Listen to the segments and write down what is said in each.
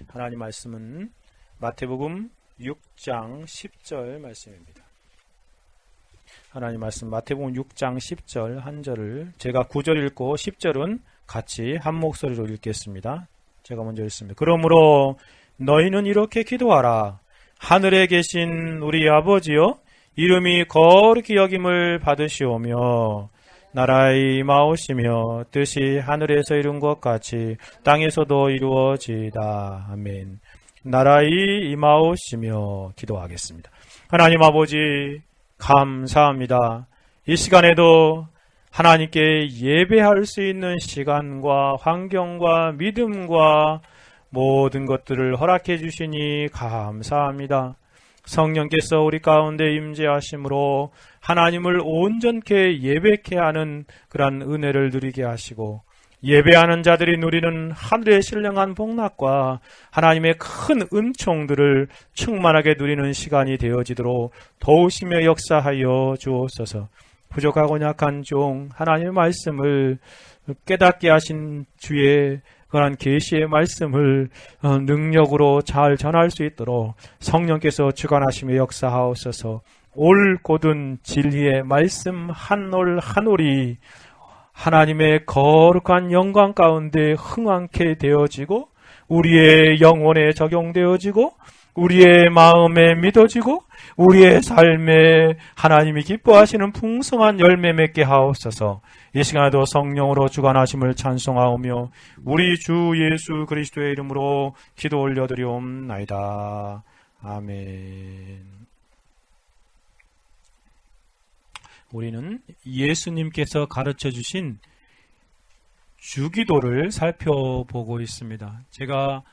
하나님 말씀은 마태복음 6장 10절 말씀입니다. 하나님 말씀 마태복음 6장 10절 한 절을 제가 9절 읽고 10절은 같이 한 목소리로 읽겠습니다. 제가 먼저 읽습니다. 그러므로 너희는 이렇게 기도하라. 하늘에 계신 우리 아버지여, 이름이 거룩히 여김을 받으시오며 나라의 임하오시며 뜻이 하늘에서 이룬 것 같이 땅에서도 이루어지이다. 아멘. 나라의 임하오시며 기도하겠습니다. 하나님 아버지 감사합니다. 이 시간에도 하나님께 예배할 수 있는 시간과 환경과 믿음과 모든 것들을 허락해 주시니 감사합니다. 성령께서 우리 가운데 임재하심으로 하나님을 온전케 예배케 하는 그런 은혜를 누리게 하시고, 예배하는 자들이 누리는 하늘의 신령한 복락과 하나님의 큰 은총들을 충만하게 누리는 시간이 되어지도록 도우시며 역사하여 주옵소서. 부족하고 약한 종 하나님의 말씀을 깨닫게 하신 주의 그런 계시의 말씀을 능력으로 잘 전할 수 있도록 성령께서 주관하시며 역사하옵소서. 올 곧은 진리의 말씀 한 올 한 올이 하나님의 거룩한 영광 가운데 흥왕케 되어지고, 우리의 영혼에 적용되어지고, 우리의 마음에 믿어지고, 우리의 삶에 하나님이 기뻐하시는 풍성한 열매 맺게 하옵소서. 이 시간에도 성령으로 주관하심을 찬송하오며 우리 주 예수 그리스도의 이름으로 기도 올려드리옵나이다. 아멘. 우리는 예수님께서 가르쳐 주신 주기도를 살펴보고 있습니다. 제가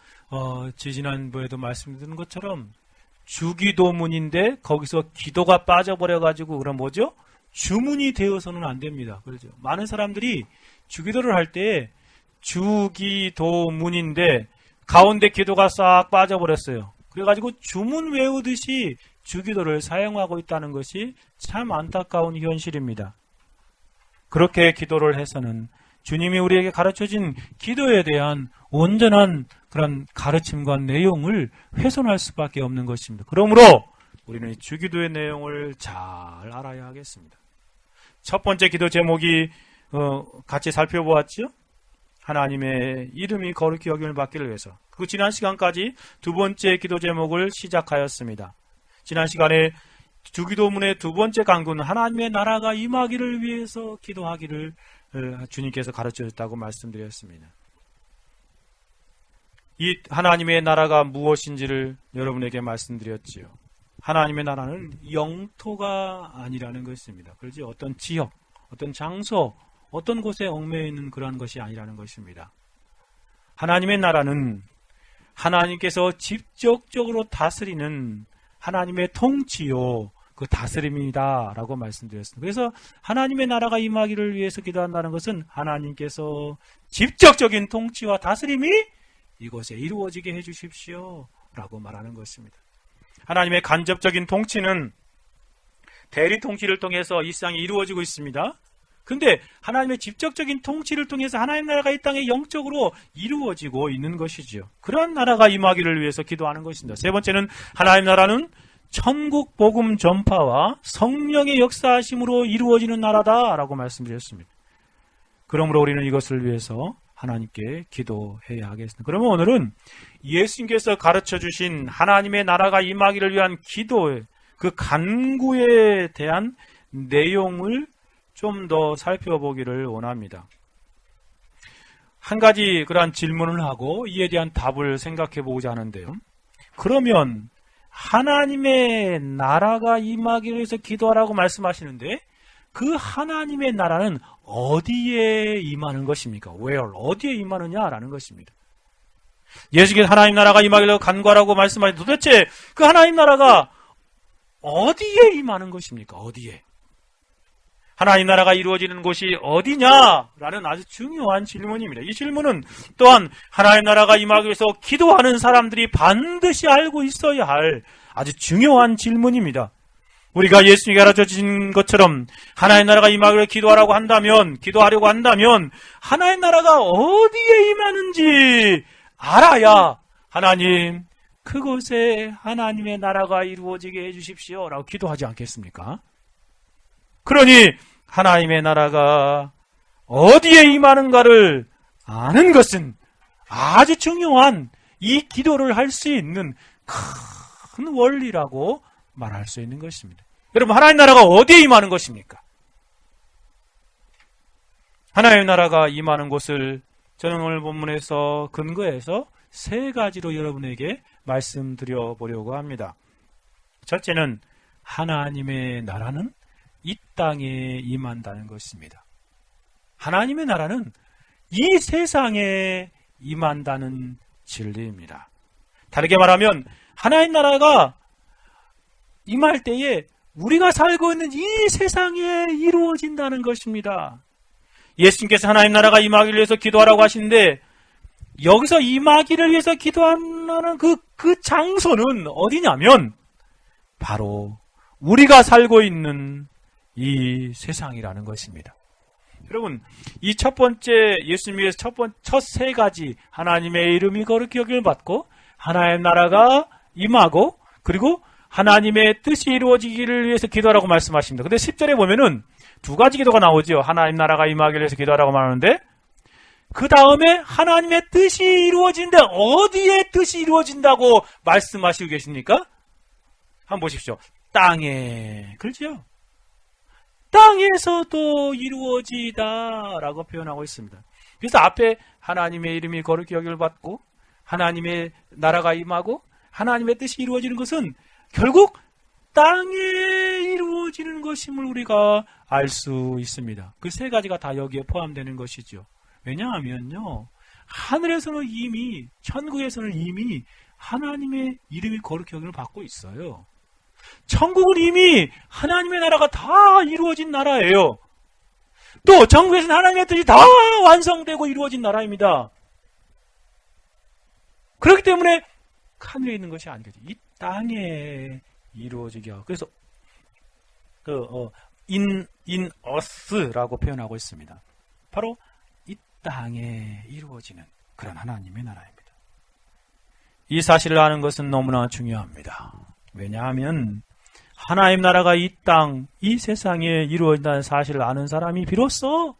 지지난번에도 말씀드린 것처럼 주기도문인데 거기서 기도가 빠져버려가지고 그럼 뭐죠? 주문이 되어서는 안 됩니다. 그렇죠? 많은 사람들이 주기도를 할 때 주기도문인데 가운데 기도가 싹 빠져버렸어요. 그래가지고 주문 외우듯이 주기도를 사용하고 있다는 것이 참 안타까운 현실입니다. 그렇게 기도를 해서는 주님이 우리에게 가르쳐진 기도에 대한 온전한 그런 가르침과 내용을 훼손할 수밖에 없는 것입니다. 그러므로 우리는 이 주기도의 내용을 잘 알아야 하겠습니다. 첫 번째 기도 제목이 같이 살펴보았죠. 하나님의 이름이 거룩히 여김을 받기를 위해서. 그 지난 시간까지 두 번째 기도 제목을 시작하였습니다. 지난 시간에 주기도문의 두 번째 강구는 하나님의 나라가 임하기를 위해서 기도하기를 주님께서 가르쳐줬다고 말씀드렸습니다. 이 하나님의 나라가 무엇인지를 여러분에게 말씀드렸지요. 하나님의 나라는 영토가 아니라는 것입니다. 그렇지? 어떤 지역, 어떤 장소, 어떤 곳에 얽매여 있는 그러한 것이 아니라는 것입니다. 하나님의 나라는 하나님께서 직접적으로 다스리는 하나님의 통치요, 그 다스림이다 라고 말씀드렸습니다. 그래서 하나님의 나라가 임하기를 위해서 기도한다는 것은 하나님께서 직접적인 통치와 다스림이 이곳에 이루어지게 해주십시오 라고 말하는 것입니다. 하나님의 간접적인 통치는 대리 통치를 통해서 이 세상에 이루어지고 있습니다. 근데 하나님의 직접적인 통치를 통해서 하나님 나라가 이 땅에 영적으로 이루어지고 있는 것이지요. 그런 나라가 임하기를 위해서 기도하는 것입니다. 세 번째는 하나님 나라는 천국 복음 전파와 성령의 역사하심으로 이루어지는 나라다라고 말씀드렸습니다. 그러므로 우리는 이것을 위해서 하나님께 기도해야 하겠습니다. 그러면 오늘은 예수님께서 가르쳐 주신 하나님의 나라가 임하기를 위한 기도의 그 간구에 대한 내용을 좀 더 살펴보기를 원합니다. 한 가지 그러한 질문을 하고 이에 대한 답을 생각해 보고자 하는데요. 그러면 하나님의 나라가 임하기를 위해서 기도하라고 말씀하시는데 그 하나님의 나라는 어디에 임하는 것입니까? Where? 어디에 임하느냐라는 것입니다. 예수께서 하나님 나라가 임하기를 간구하라고 말씀하시는데 도대체 그 하나님 나라가 어디에 임하는 것입니까? 어디에? 하나님 나라가 이루어지는 곳이 어디냐라는 아주 중요한 질문입니다. 이 질문은 또한 하나님 나라가 임하기 위해서 기도하는 사람들이 반드시 알고 있어야 할 아주 중요한 질문입니다. 우리가 예수님이 가르쳐 주신 것처럼 하나님 나라가 임하기 위해 기도하라고 한다면, 기도하려고 한다면 하나님 나라가 어디에 임하는지 알아야 하나님, 그곳에 하나님의 나라가 이루어지게 해주십시오 라고 기도하지 않겠습니까? 그러니 하나님의 나라가 어디에 임하는가를 아는 것은 아주 중요한 이 기도를 할 수 있는 큰 원리라고 말할 수 있는 것입니다. 여러분, 하나님 나라가 어디에 임하는 것입니까? 하나님의 나라가 임하는 곳을 저는 오늘 본문에서 근거해서 세 가지로 여러분에게 말씀드려 보려고 합니다. 첫째는 하나님의 나라는 이 땅에 임한다는 것입니다. 하나님의 나라는 이 세상에 임한다는 진리입니다. 다르게 말하면 하나님 나라가 임할 때에 우리가 살고 있는 이 세상에 이루어진다는 것입니다. 예수님께서 하나님 나라가 임하기를 위해서 기도하라고 하시는데 여기서 임하기를 위해서 기도하는 그 장소는 어디냐면 바로 우리가 살고 있는 이 세상이라는 것입니다. 여러분, 이 첫 번째 예수님 위해서 첫 세 가지 하나님의 이름이 거룩히 여김을 받고 하나님 나라가 임하고 그리고 하나님의 뜻이 이루어지기를 위해서 기도하라고 말씀하십니다. 근데 10절에 보면은 두 가지 기도가 나오죠. 하나님 나라가 임하기를 위해서 기도하라고 말하는데 그 다음에 하나님의 뜻이 이루어진다. 어디에 뜻이 이루어진다고 말씀하시고 계십니까? 한번 보십시오. 땅에. 그렇죠? 땅에서도 이루어지다라고 표현하고 있습니다. 그래서 앞에 하나님의 이름이 거룩히 여김을 받고 하나님의 나라가 임하고 하나님의 뜻이 이루어지는 것은 결국 땅에 이루어지는 것임을 우리가 알 수 있습니다. 그 세 가지가 다 여기에 포함되는 것이죠. 왜냐하면요, 하늘에서는 이미, 천국에서는 이미 하나님의 이름이 거룩히 여김을 받고 있어요. 천국은 이미 하나님의 나라가 다 이루어진 나라예요. 또 천국에서는 하나님의 뜻이 다 완성되고 이루어진 나라입니다. 그렇기 때문에 하늘에 있는 것이 아니겠죠. 이 땅에 이루어지게 하고. 그래서 in us라고 표현하고 있습니다. 바로 이 땅에 이루어지는 그런 하나님의 나라입니다. 이 사실을 아는 것은 너무나 중요합니다. 왜냐하면 하나님 나라가 이 땅, 이 세상에 이루어진다는 사실을 아는 사람이 비로소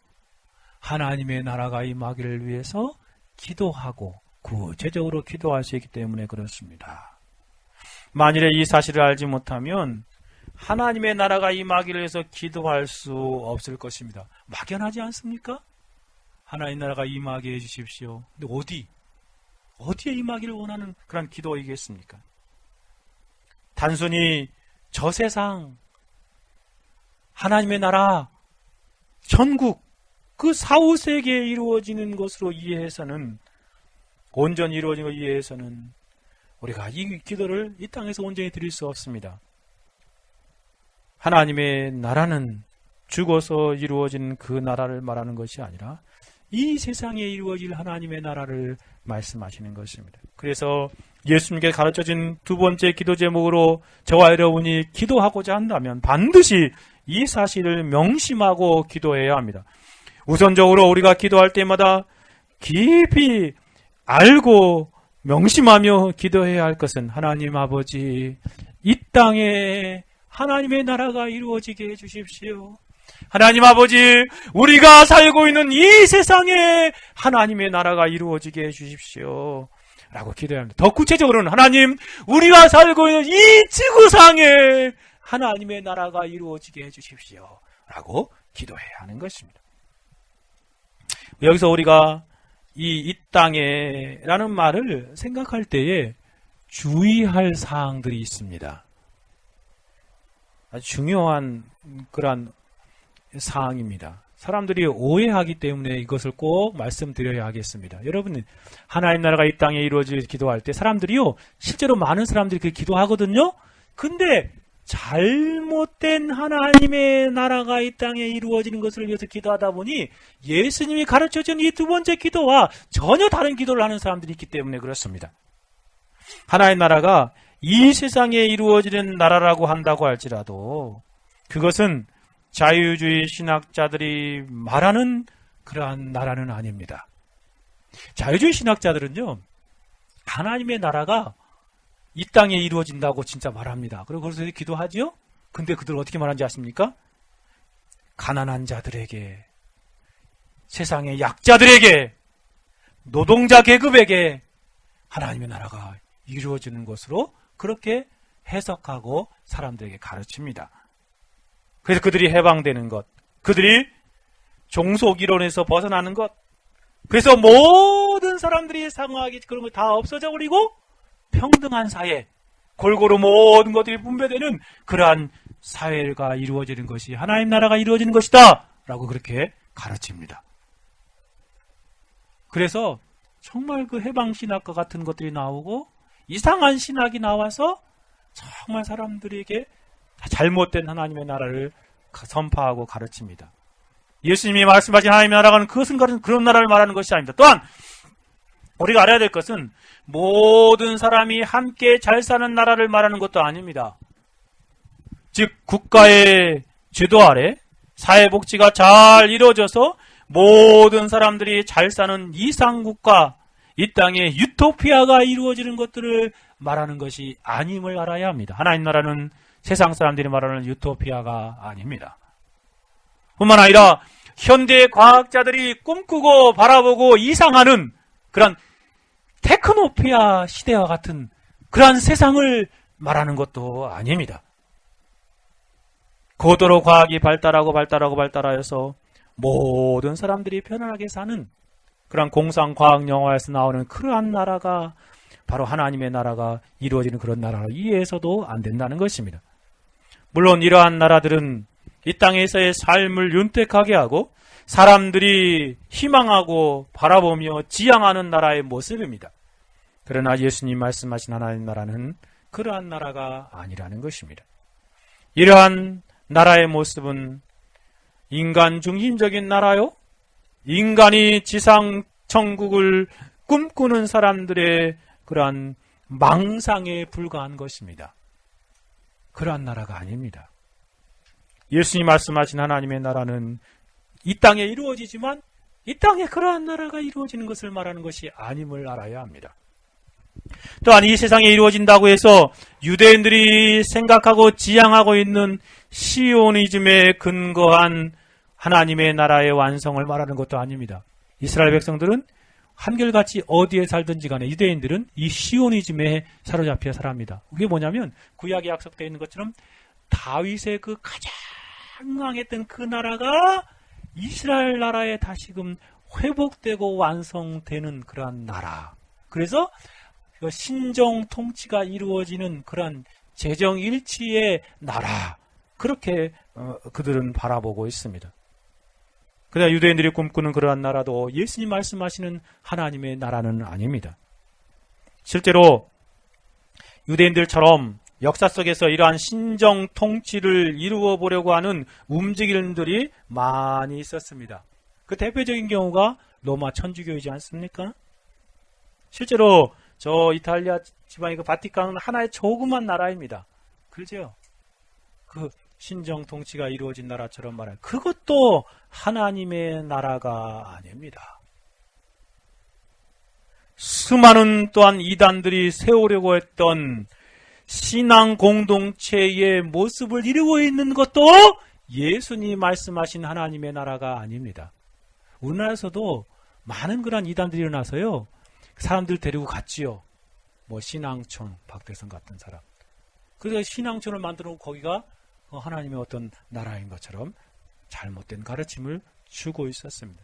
하나님의 나라가 임하기를 위해서 기도하고 구체적으로 기도할 수 있기 때문에 그렇습니다. 만일에 이 사실을 알지 못하면 하나님의 나라가 임하기를 위해서 기도할 수 없을 것입니다. 막연하지 않습니까? 하나님 나라가 임하게 해주십시오. 근데 어디에 임하기를 원하는 그런 기도이겠습니까? 단순히 저 세상, 하나님의 나라, 천국, 그 사후세계에 이루어지는 것으로 이해해서는, 온전히 이루어진 걸 이해해서는 우리가 이 기도를 이 땅에서 온전히 드릴 수 없습니다. 하나님의 나라는 죽어서 이루어진 그 나라를 말하는 것이 아니라 이 세상에 이루어질 하나님의 나라를 말씀하시는 것입니다. 그래서 예수님께 가르쳐진 두 번째 기도 제목으로 저와 여러분이 기도하고자 한다면 반드시 이 사실을 명심하고 기도해야 합니다. 우선적으로 우리가 기도할 때마다 깊이 알고 명심하며 기도해야 할 것은 하나님 아버지, 이 땅에 하나님의 나라가 이루어지게 해주십시오. 하나님 아버지, 우리가 살고 있는 이 세상에 하나님의 나라가 이루어지게 해주십시오 라고 기도해야 합니다. 더 구체적으로는 하나님, 우리가 살고 있는 이 지구상에 하나님의 나라가 이루어지게 해주십시오 라고 기도해야 하는 것입니다. 여기서 우리가 이 땅에 라는 말을 생각할 때에 주의할 사항들이 있습니다. 아주 중요한 그런 사항입니다. 사람들이 오해하기 때문에 이것을 꼭 말씀드려야 하겠습니다. 여러분, 하나님 나라가 이 땅에 이루어질 기도할 때 사람들이요, 실제로 많은 사람들이 그 기도하거든요. 근데 잘못된 하나님의 나라가 이 땅에 이루어지는 것을 위해서 기도하다 보니 예수님이 가르쳐준 이 두 번째 기도와 전혀 다른 기도를 하는 사람들이 있기 때문에 그렇습니다. 하나님 나라가 이 세상에 이루어지는 나라라고 한다고 할지라도 그것은 자유주의 신학자들이 말하는 그러한 나라는 아닙니다. 자유주의 신학자들은요, 하나님의 나라가 이 땅에 이루어진다고 진짜 말합니다. 그리고 그래서 기도하지요? 근데 그들 어떻게 말하는지 아십니까? 가난한 자들에게, 세상의 약자들에게, 노동자 계급에게 하나님의 나라가 이루어지는 것으로 그렇게 해석하고 사람들에게 가르칩니다. 그래서 그들이 해방되는 것, 그들이 종속 이론에서 벗어나는 것, 그래서 모든 사람들이 상호하게 그런 거 다 없어져 버리고 평등한 사회, 골고루 모든 것들이 분배되는 그러한 사회가 이루어지는 것이 하나님 나라가 이루어지는 것이다 라고 그렇게 가르칩니다. 그래서 정말 그 해방신학과 같은 것들이 나오고 이상한 신학이 나와서 정말 사람들에게 잘못된 하나님의 나라를 선포하고 가르칩니다. 예수님이 말씀하신 하나님의 나라는 그것은 그런 나라를 말하는 것이 아닙니다. 또한 우리가 알아야 될 것은 모든 사람이 함께 잘 사는 나라를 말하는 것도 아닙니다. 즉 국가의 제도 아래 사회복지가 잘 이루어져서 모든 사람들이 잘 사는 이상국가, 이 땅에 유토피아가 이루어지는 것들을 말하는 것이 아님을 알아야 합니다. 하나님 나라는 세상 사람들이 말하는 유토피아가 아닙니다. 뿐만 아니라 현대 과학자들이 꿈꾸고 바라보고 이상하는 그런 테크노피아 시대와 같은 그러한 세상을 말하는 것도 아닙니다. 고도로 과학이 발달하여서 모든 사람들이 편안하게 사는 그런 공상과학 영화에서 나오는 그러한 나라가 바로 하나님의 나라가 이루어지는 그런 나라를 이해해서도 안 된다는 것입니다. 물론 이러한 나라들은 이 땅에서의 삶을 윤택하게 하고 사람들이 희망하고 바라보며 지향하는 나라의 모습입니다. 그러나 예수님 말씀하신 하나님 나라는 그러한 나라가 아니라는 것입니다. 이러한 나라의 모습은 인간 중심적인 나라요, 인간이 지상 천국을 꿈꾸는 사람들의 그러한 망상에 불과한 것입니다. 그러한 나라가 아닙니다. 예수님 말씀하신 하나님의 나라는 이 땅에 이루어지지만 이 땅에 그러한 나라가 이루어지는 것을 말하는 것이 아님을 알아야 합니다. 또한 이 세상에 이루어진다고 해서 유대인들이 생각하고 지향하고 있는 시오니즘에 근거한 하나님의 나라의 완성을 말하는 것도 아닙니다. 이스라엘 백성들은 한결같이 어디에 살든지 간에 유대인들은 이 시오니즘에 사로잡혀 살아갑니다. 그게 뭐냐면 구약에 약속되어 있는 것처럼 다윗의 그 가장 강했던 그 나라가 이스라엘 나라에 다시금 회복되고 완성되는 그러한 나라. 그래서 신정 통치가 이루어지는 그런 재정 일치의 나라. 그렇게 그들은 바라보고 있습니다. 그러나 유대인들이 꿈꾸는 그러한 나라도 예수님 말씀하시는 하나님의 나라는 아닙니다. 실제로 유대인들처럼 역사 속에서 이러한 신정 통치를 이루어 보려고 하는 움직임들이 많이 있었습니다. 그 대표적인 경우가 로마 천주교이지 않습니까? 실제로 저 이탈리아 지방의 그 바티칸은 하나의 조그만 나라입니다. 그렇죠? 그 신정 통치가 이루어진 나라처럼 말해요. 그것도 하나님의 나라가 아닙니다. 수많은 또한 이단들이 세우려고 했던 신앙 공동체의 모습을 이루고 있는 것도 예수님이 말씀하신 하나님의 나라가 아닙니다. 우리나라에서도 많은 그런 이단들이 일어나서요. 사람들 데리고 갔지요. 뭐 신앙촌, 박대성 같은 사람. 그래서 신앙촌을 만들어 놓고 거기가 하나님의 어떤 나라인 것처럼 잘못된 가르침을 주고 있었습니다.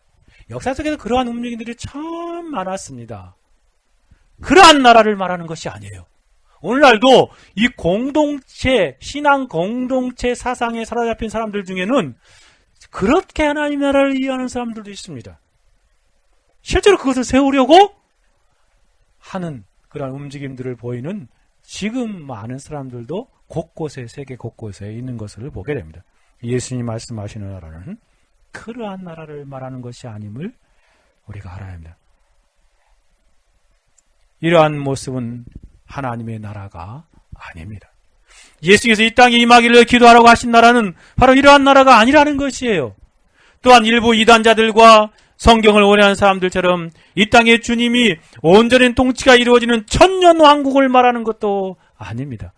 역사 속에서 그러한 움직임들이 참 많았습니다. 그러한 나라를 말하는 것이 아니에요. 오늘날도 이 공동체, 신앙 공동체 사상에 사로잡힌 사람들 중에는 그렇게 하나님 나라를 이해하는 사람들도 있습니다. 실제로 그것을 세우려고 하는 그런 움직임들을 보이는 지금 많은 사람들도 곳곳에, 세계 곳곳에 있는 것을 보게 됩니다. 예수님이 말씀하시는 나라는 그러한 나라를 말하는 것이 아님을 우리가 알아야 합니다. 이러한 모습은 하나님의 나라가 아닙니다. 예수께서 이 땅에 임하기를 기도하라고 하신 나라는 바로 이러한 나라가 아니라는 것이에요. 또한 일부 이단자들과 성경을 오래한 사람들처럼 이 땅에 주님이 온전한 통치가 이루어지는 천년왕국을 말하는 것도 아닙니다.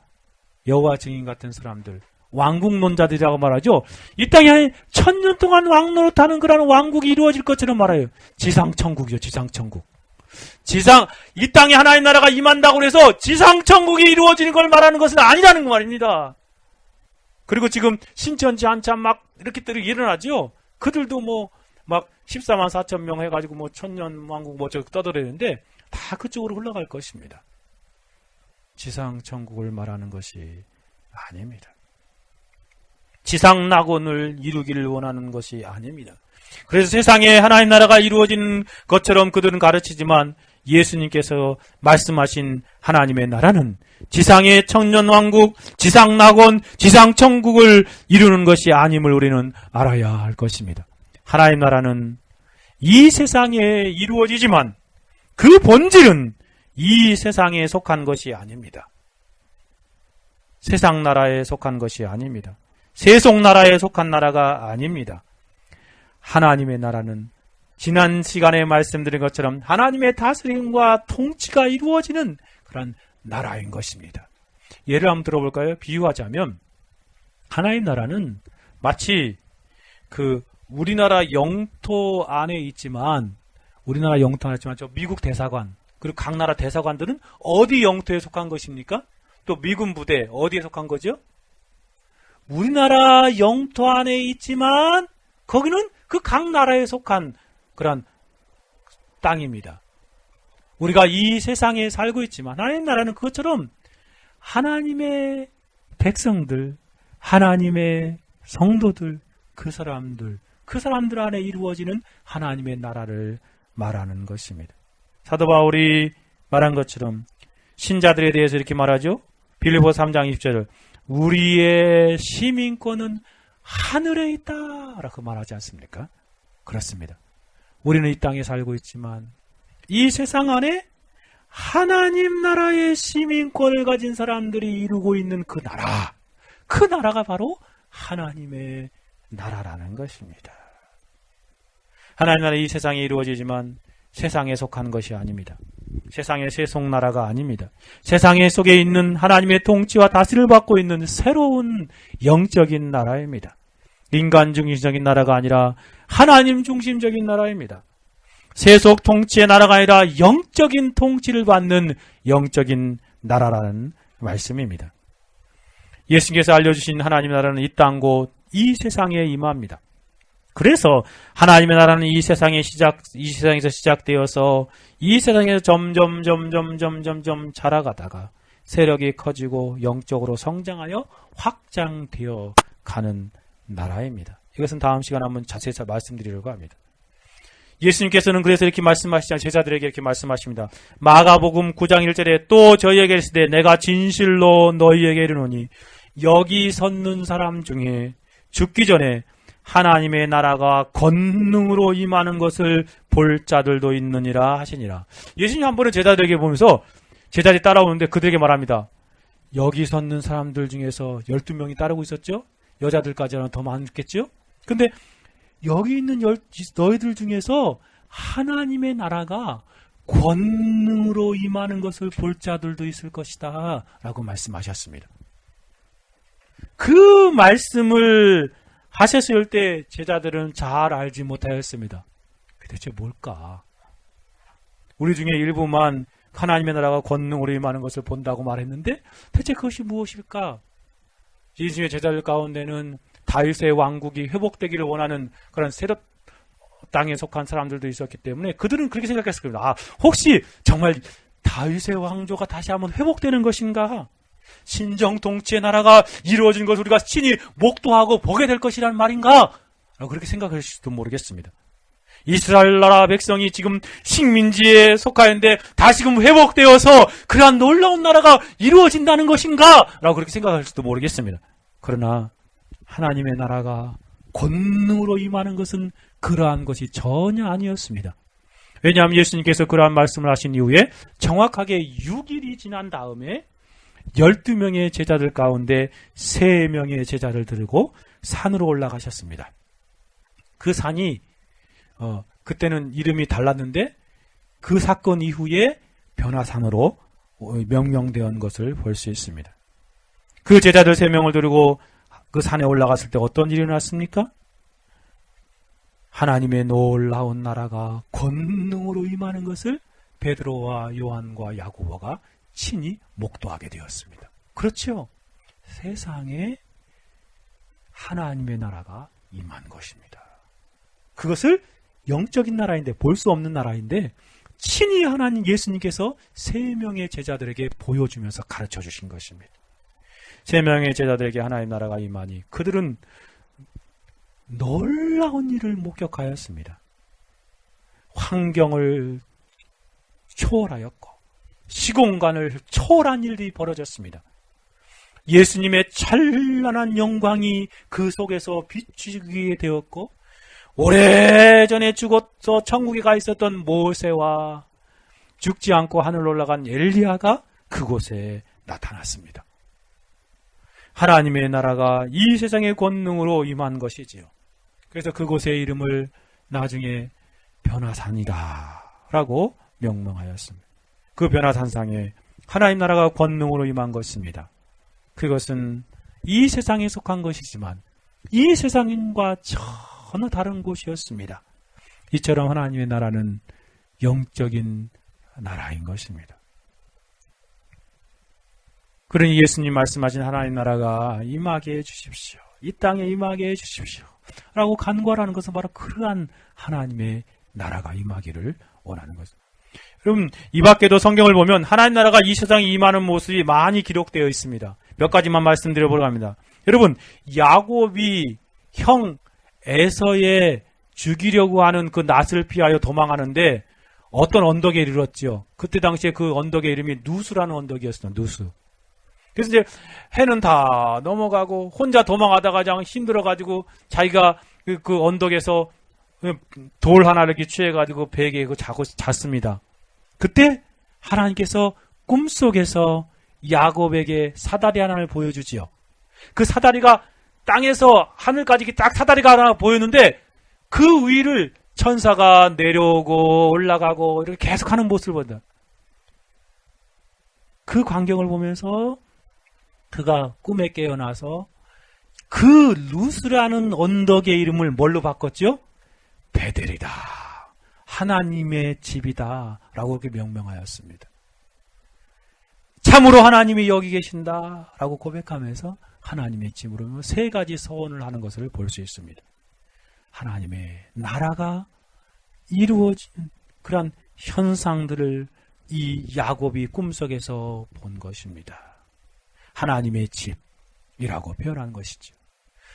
여호와 증인 같은 사람들, 왕국론자들이라고 말하죠. 이 땅에 천년 동안 왕노릇하는 그런 왕국이 이루어질 것처럼 말해요. 지상천국이죠. 지상천국. 이 땅에 하나의 나라가 임한다고 해서 지상천국이 이루어지는 걸 말하는 것은 아니라는 말입니다. 그리고 지금 신천지 한참 막 이렇게들이 일어나죠. 그들도 막 14만 4천 명 해가지고 천년 왕국 떠들었는데 다 그쪽으로 흘러갈 것입니다. 지상천국을 말하는 것이 아닙니다. 지상 낙원을 이루기를 원하는 것이 아닙니다. 그래서 세상에 하나님 나라가 이루어지는 것처럼 그들은 가르치지만 예수님께서 말씀하신 하나님의 나라는 지상의 천년왕국, 지상낙원, 지상천국을 이루는 것이 아님을 우리는 알아야 할 것입니다. 하나님 나라는 이 세상에 이루어지지만 그 본질은 이 세상에 속한 것이 아닙니다. 세상 나라에 속한 것이 아닙니다. 세속 나라에 속한 나라가 아닙니다. 하나님의 나라는 지난 시간에 말씀드린 것처럼 하나님의 다스림과 통치가 이루어지는 그런 나라인 것입니다. 예를 한번 들어볼까요? 비유하자면 하나님 나라는 마치 우리나라 영토 안에 있지만 저 미국 대사관 그리고 각 나라 대사관들은 어디 영토에 속한 것입니까? 또 미군 부대 어디에 속한 거죠? 우리나라 영토 안에 있지만 거기는 그 각 나라에 속한 그런 땅입니다. 우리가 이 세상에 살고 있지만 하나님 나라는 그것처럼 하나님의 백성들, 하나님의 성도들, 그 사람들 안에 이루어지는 하나님의 나라를 말하는 것입니다. 사도 바울이 말한 것처럼 신자들에 대해서 이렇게 말하죠. 빌립보서 3장 20절 우리의 시민권은 하늘에 있다 라고 말하지 않습니까? 그렇습니다. 우리는 이 땅에 살고 있지만 이 세상 안에 하나님 나라의 시민권을 가진 사람들이 이루고 있는 그 나라가 바로 하나님의 나라라는 것입니다. 하나님 나라 이 세상에 이루어지지만 세상에 속한 것이 아닙니다. 세상의 세속 나라가 아닙니다. 세상에 속에 있는 하나님의 통치와 다스림을 받고 있는 새로운 영적인 나라입니다. 인간 중심적인 나라가 아니라 하나님 중심적인 나라입니다. 세속 통치의 나라가 아니라 영적인 통치를 받는 영적인 나라라는 말씀입니다. 예수님께서 알려주신 하나님의 나라는 이 땅 곧 이 세상에 임합니다. 그래서 하나님의 나라는 이 세상에서 시작되어서 이 세상에서 점점 자라가다가 세력이 커지고 영적으로 성장하여 확장되어 가는 나라입니다. 이것은 다음 시간에 한번 자세히 말씀드리려고 합니다. 예수님께서는 그래서 이렇게 말씀하시자 제자들에게 이렇게 말씀하십니다. 마가복음 9장 1절에 또 저희에게 이르시되 내가 진실로 너희에게 이르노니 여기 섰는 사람 중에 죽기 전에 하나님의 나라가 권능으로 임하는 것을 볼 자들도 있느니라 하시니라. 예수님 한 번은 제자들에게 보면서 제자들이 따라오는데 그들에게 말합니다. 여기 섰는 사람들 중에서 12명이 따르고 있었죠? 여자들까지는 더 많겠죠? 근데 여기 있는 너희들 중에서 하나님의 나라가 권능으로 임하는 것을 볼 자들도 있을 것이다 라고 말씀하셨습니다. 그 말씀을 하셨을 때 제자들은 잘 알지 못하였습니다. 대체 뭘까? 우리 중에 일부만 하나님의 나라가 권능으로 임하는 것을 본다고 말했는데 대체 그것이 무엇일까? 예수님의 제자들 가운데는 다윗의 왕국이 회복되기를 원하는 그런 세력 땅에 속한 사람들도 있었기 때문에 그들은 그렇게 생각했을 겁니다. 혹시 정말 다윗의 왕조가 다시 한번 회복되는 것인가? 신정 통치의 나라가 이루어진 것을 우리가 친히 목도하고 보게 될 것이란 말인가? 라고 그렇게 생각하실지도 모르겠습니다. 이스라엘 나라 백성이 지금 식민지에 속하였는데 다시금 회복되어서 그러한 놀라운 나라가 이루어진다는 것인가? 라고 그렇게 생각할지도 모르겠습니다. 그러나 하나님의 나라가 권능으로 임하는 것은 그러한 것이 전혀 아니었습니다. 왜냐하면 예수님께서 그러한 말씀을 하신 이후에 정확하게 6일이 지난 다음에 12명의 제자들 가운데 3명의 제자를 들고 산으로 올라가셨습니다. 그 산이 그때는 이름이 달랐는데 그 사건 이후에 변화산으로 명명되어 것을 볼 수 있습니다. 그 제자들 3명을 데리고 그 산에 올라갔을 때 어떤 일이 일어났습니까? 하나님의 놀라운 나라가 권능으로 임하는 것을 베드로와 요한과 야고보가 친히 목도하게 되었습니다. 그렇죠? 세상에 하나님의 나라가 임한 것입니다. 그것을 영적인 나라인데, 볼 수 없는 나라인데 친히 하나님 예수님께서 3명의 제자들에게 보여주면서 가르쳐 주신 것입니다. 3명의 제자들에게 하나님 나라가 임하니 그들은 놀라운 일을 목격하였습니다. 환경을 초월하였고 시공간을 초월한 일이 벌어졌습니다. 예수님의 찬란한 영광이 그 속에서 비추게 되었고, 오래전에 죽어서 천국에 가 있었던 모세와 죽지 않고 하늘로 올라간 엘리야가 그곳에 나타났습니다. 하나님의 나라가 이 세상의 권능으로 임한 것이지요. 그래서 그곳의 이름을 나중에 변화산이다 라고 명명하였습니다. 그 변화산상에 하나님 나라가 권능으로 임한 것입니다. 그것은 이 세상에 속한 것이지만 이 세상과 전혀 다른 곳이었습니다. 이처럼 하나님의 나라는 영적인 나라인 것입니다. 그러니 예수님 말씀하신 하나님 나라가 임하게 해주십시오. 이 땅에 임하게 해주십시오. 라고 간구하라는 것은 바로 그러한 하나님의 나라가 임하기를 원하는 것입니다. 여러분, 이 밖에도 성경을 보면 하나님 나라가 이 세상에 임하는 모습이 많이 기록되어 있습니다. 몇 가지만 말씀드려보려고 합니다. 여러분, 야곱이 형 에서의 죽이려고 하는 그 낫을 피하여 도망하는데 어떤 언덕에 이르렀지요. 그때 당시에 그 언덕의 이름이 누수라는 언덕이었어요. 누수. 그래서 이제 해는 다 넘어가고 혼자 도망하다가 그냥 힘들어가지고 자기가 그 언덕에서 돌 하나를 이렇게 취해가지고 베개에 자고 잤습니다. 그때 하나님께서 꿈속에서 야곱에게 사다리 하나를 보여주지요. 그 사다리가 땅에서 하늘까지 딱 사다리가 하나 보였는데 그 위를 천사가 내려오고 올라가고 이렇게 계속하는 모습을 본다. 그 광경을 보면서 그가 꿈에 깨어나서 그 루스라는 언덕의 이름을 뭘로 바꿨죠? 베델이다. 하나님의 집이다. 라고 그렇게 명명하였습니다. 참으로 하나님이 여기 계신다. 라고 고백하면서 하나님의 집으로 3가지 서원을 하는 것을 볼 수 있습니다. 하나님의 나라가 이루어지는 그런 현상들을 이 야곱이 꿈속에서 본 것입니다. 하나님의 집이라고 표현한 것이죠.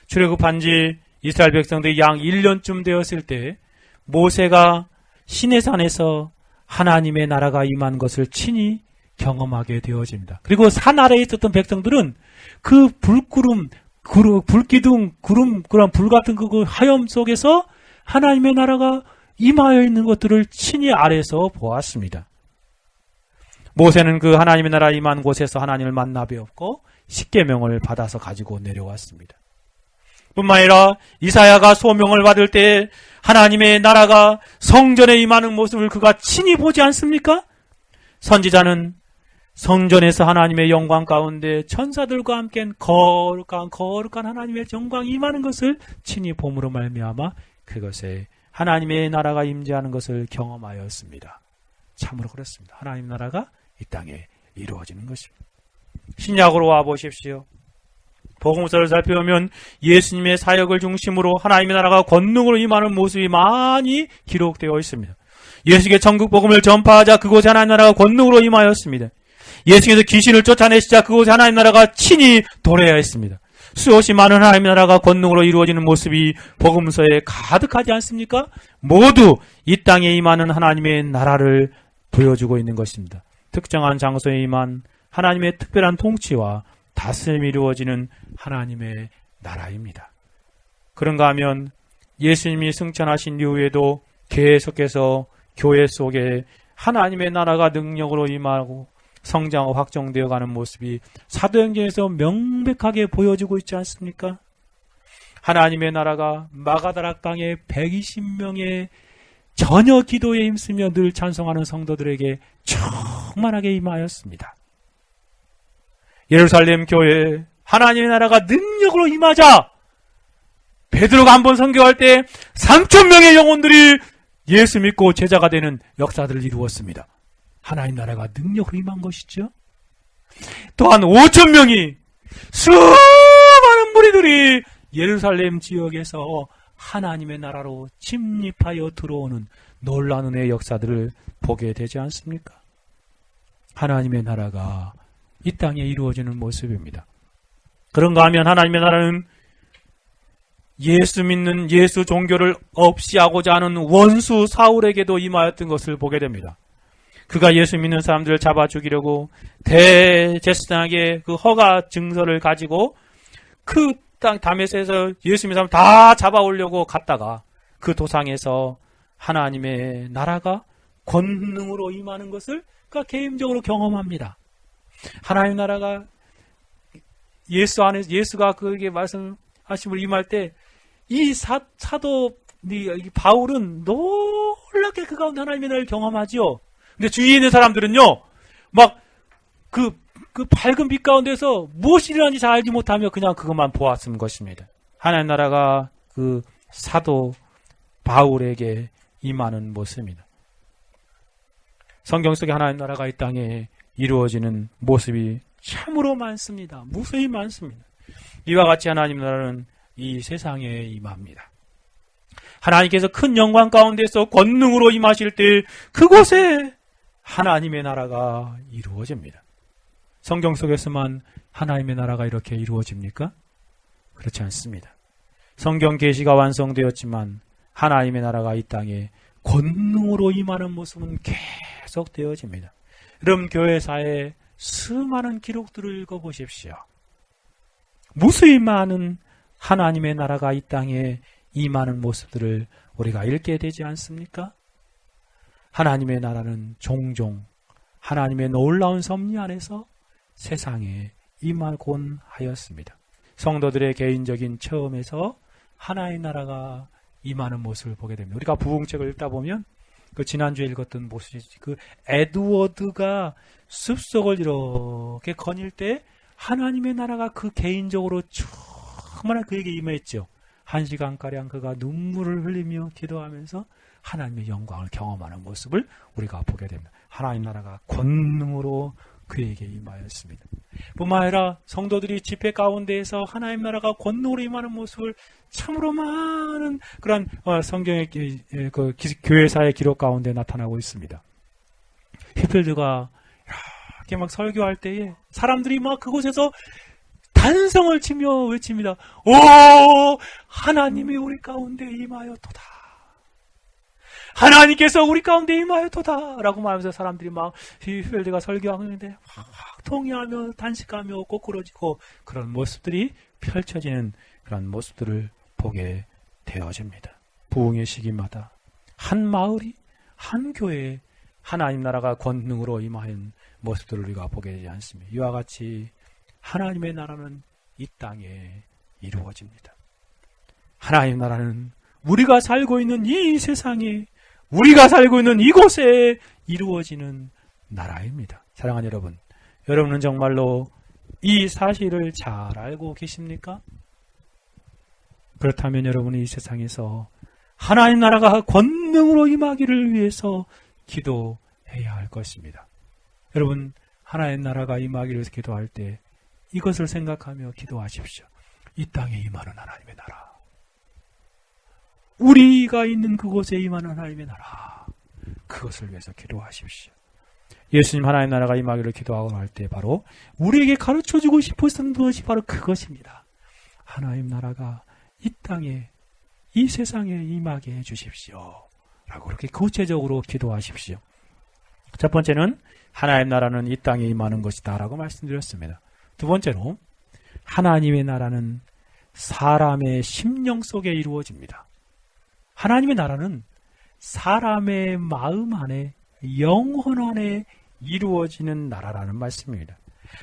출애굽한 지 이스라엘 백성들이 약 1년쯤 되었을 때 모세가 시내산에서 하나님의 나라가 임한 것을 친히 경험하게 되어집니다. 그리고 산 아래에 있었던 백성들은 그 불기둥, 그런 불 같은 그 하염 속에서 하나님의 나라가 임하여 있는 것들을 친히 아래서 보았습니다. 모세는 그 하나님의 나라 임한 곳에서 하나님을 만나 배웠고 십계명을 받아서 가지고 내려왔습니다. 뿐만 아니라 이사야가 소명을 받을 때 하나님의 나라가 성전에 임하는 모습을 그가 친히 보지 않습니까? 선지자는 성전에서 하나님의 영광 가운데 천사들과 함께 거룩한 하나님의 영광이 임하는 것을 친히 봄으로 말미암아 그것에 하나님의 나라가 임재하는 것을 경험하였습니다. 참으로 그렇습니다. 하나님 나라가 이 땅에 이루어지는 것입니다. 신약으로 와보십시오. 복음서를 살펴보면 예수님의 사역을 중심으로 하나님의 나라가 권능으로 임하는 모습이 많이 기록되어 있습니다. 예수님의 천국 복음을 전파하자 그곳에 하나님 나라가 권능으로 임하였습니다. 예수님께서 귀신을 쫓아내시자 그곳에 하나님 나라가 친히 도래하였습니다. 수없이 많은 하나님의 나라가 권능으로 이루어지는 모습이 복음서에 가득하지 않습니까? 모두 이 땅에 임하는 하나님의 나라를 보여주고 있는 것입니다. 특정한 장소에 임한 하나님의 특별한 통치와 다스림이 이루어지는 하나님의 나라입니다. 그런가 하면 예수님이 승천하신 이후에도 계속해서 교회 속에 하나님의 나라가 능력으로 임하고 성장하고 확정되어 가는 모습이 사도행전에서 명백하게 보여지고 있지 않습니까? 하나님의 나라가 마가다락방에 120명의 전혀 기도에 힘쓰며 늘 찬송하는 성도들에게 충만하게 임하였습니다. 예루살렘 교회에 하나님의 나라가 능력으로 임하자 베드로가 한번 선교할 때 3,000명의 영혼들이 예수 믿고 제자가 되는 역사들을 이루었습니다. 하나님 나라가 능력으로 임한 것이죠. 또한 5,000명이 수많은 무리들이 예루살렘 지역에서 하나님의 나라로 침입하여 들어오는 놀라운 은혜의 역사들을 보게 되지 않습니까? 하나님의 나라가 이 땅에 이루어지는 모습입니다. 그런가 하면 하나님의 나라는 예수 믿는 예수 종교를 없이 하고자 하는 원수 사울에게도 임하였던 것을 보게 됩니다. 그가 예수 믿는 사람들을 잡아 죽이려고 대제사장에게 그 허가 증서를 가지고 그 땅 다메섹에서 예수 믿는 사람 다 잡아오려고 갔다가 그 도상에서 하나님의 나라가 권능으로 임하는 것을 그가 개인적으로 경험합니다. 하나님 나라가 예수 안에서 예수가 그에게 말씀하심을 임할 때 이 사도 바울은 놀랍게 그 가운데 하나님의 나라를 경험하지요. 근데 주위에 있는 사람들은요, 막 그 밝은 빛 가운데서 무엇이 일어나는지 잘 알지 못하며 그냥 그것만 보았은 것입니다. 하나님 나라가 그 사도 바울에게 임하는 모습입니다. 성경 속에 하나님 나라가 이 땅에 이루어지는 모습이 참으로 많습니다. 무수히 많습니다. 이와 같이 하나님 나라는 이 세상에 임합니다. 하나님께서 큰 영광 가운데서 권능으로 임하실 때 그곳에 하나님의 나라가 이루어집니다. 성경 속에서만 하나님의 나라가 이렇게 이루어집니까? 그렇지 않습니다. 성경 계시가 완성되었지만 하나님의 나라가 이 땅에 권능으로 임하는 모습은 계속 되어집니다. 여러분 교회사에 수많은 기록들을 읽어보십시오. 무수히 많은 하나님의 나라가 이 땅에 임하는 모습들을 우리가 읽게 되지 않습니까? 하나님의 나라는 종종 하나님의 놀라운 섭리 안에서 세상에 임하곤 하였습니다. 성도들의 개인적인 체험에서 하나의 나라가 임하는 모습을 보게 됩니다. 우리가 부흥책을 읽다 보면 그 지난주에 읽었던 모습이 그 에드워드가 숲속을 이렇게 거닐 때 하나님의 나라가 그 개인적으로 충만한 그에게 임했죠. 1시간가량 그가 눈물을 흘리며 기도하면서 하나님의 영광을 경험하는 모습을 우리가 보게 됩니다. 하나님 나라가 권능으로 그에게 임하였습니다. 뿐만 아니라 성도들이 집회 가운데에서 하나님 나라가 권능으로 임하는 모습을 참으로 많은 그런 성경의 그 교회사의 기록 가운데 나타나고 있습니다. 히필드가 이렇게 막 설교할 때에 사람들이 막 그곳에서 단성을 치며 외칩니다. 오, 하나님이 우리 가운데 임하였도다. 하나님께서 우리 가운데 임하였도다. 라고 말하면서 사람들이 막 히필드가 설교하는데 막 통회하며 단식하며 꼬꾸러지고 그런 모습들이 펼쳐지는 그런 모습들을 보게 되어집니다. 부흥의 시기마다 한 마을이 한 교회에 하나님 나라가 권능으로 임하는 모습들을 우리가 보게 되지 않습니다. 이와 같이 하나님의 나라는 이 땅에 이루어집니다. 하나님 나라는 우리가 살고 있는 이 세상에 우리가 살고 있는 이곳에 이루어지는 나라입니다. 사랑하는 여러분, 여러분은 정말로 이 사실을 잘 알고 계십니까? 그렇다면 여러분이 이 세상에서 하나님 나라가 권능으로 임하기를 위해서 기도해야 할 것입니다. 여러분, 하나님 나라가 임하기를 위해서 기도할 때 이것을 생각하며 기도하십시오. 이 땅에 임하는 하나님의 나라, 우리가 있는 그곳에 임하는 하나님의 나라, 그것을 위해서 기도하십시오. 예수님 하나님 나라가 임하기를 기도하고 할 때 바로 우리에게 가르쳐주고 싶으신 것이 바로 그것입니다. 하나님 나라가 이 땅에 이 세상에 임하게 해주십시오 라고 그렇게 구체적으로 기도하십시오. 첫 번째는 하나님 나라는 이 땅에 임하는 것이다 라고 말씀드렸습니다. 두 번째로 하나님의 나라는 사람의 심령 속에 이루어집니다. 하나님의 나라는 사람의 마음 안에, 영혼 안에 이루어지는 나라라는 말씀입니다.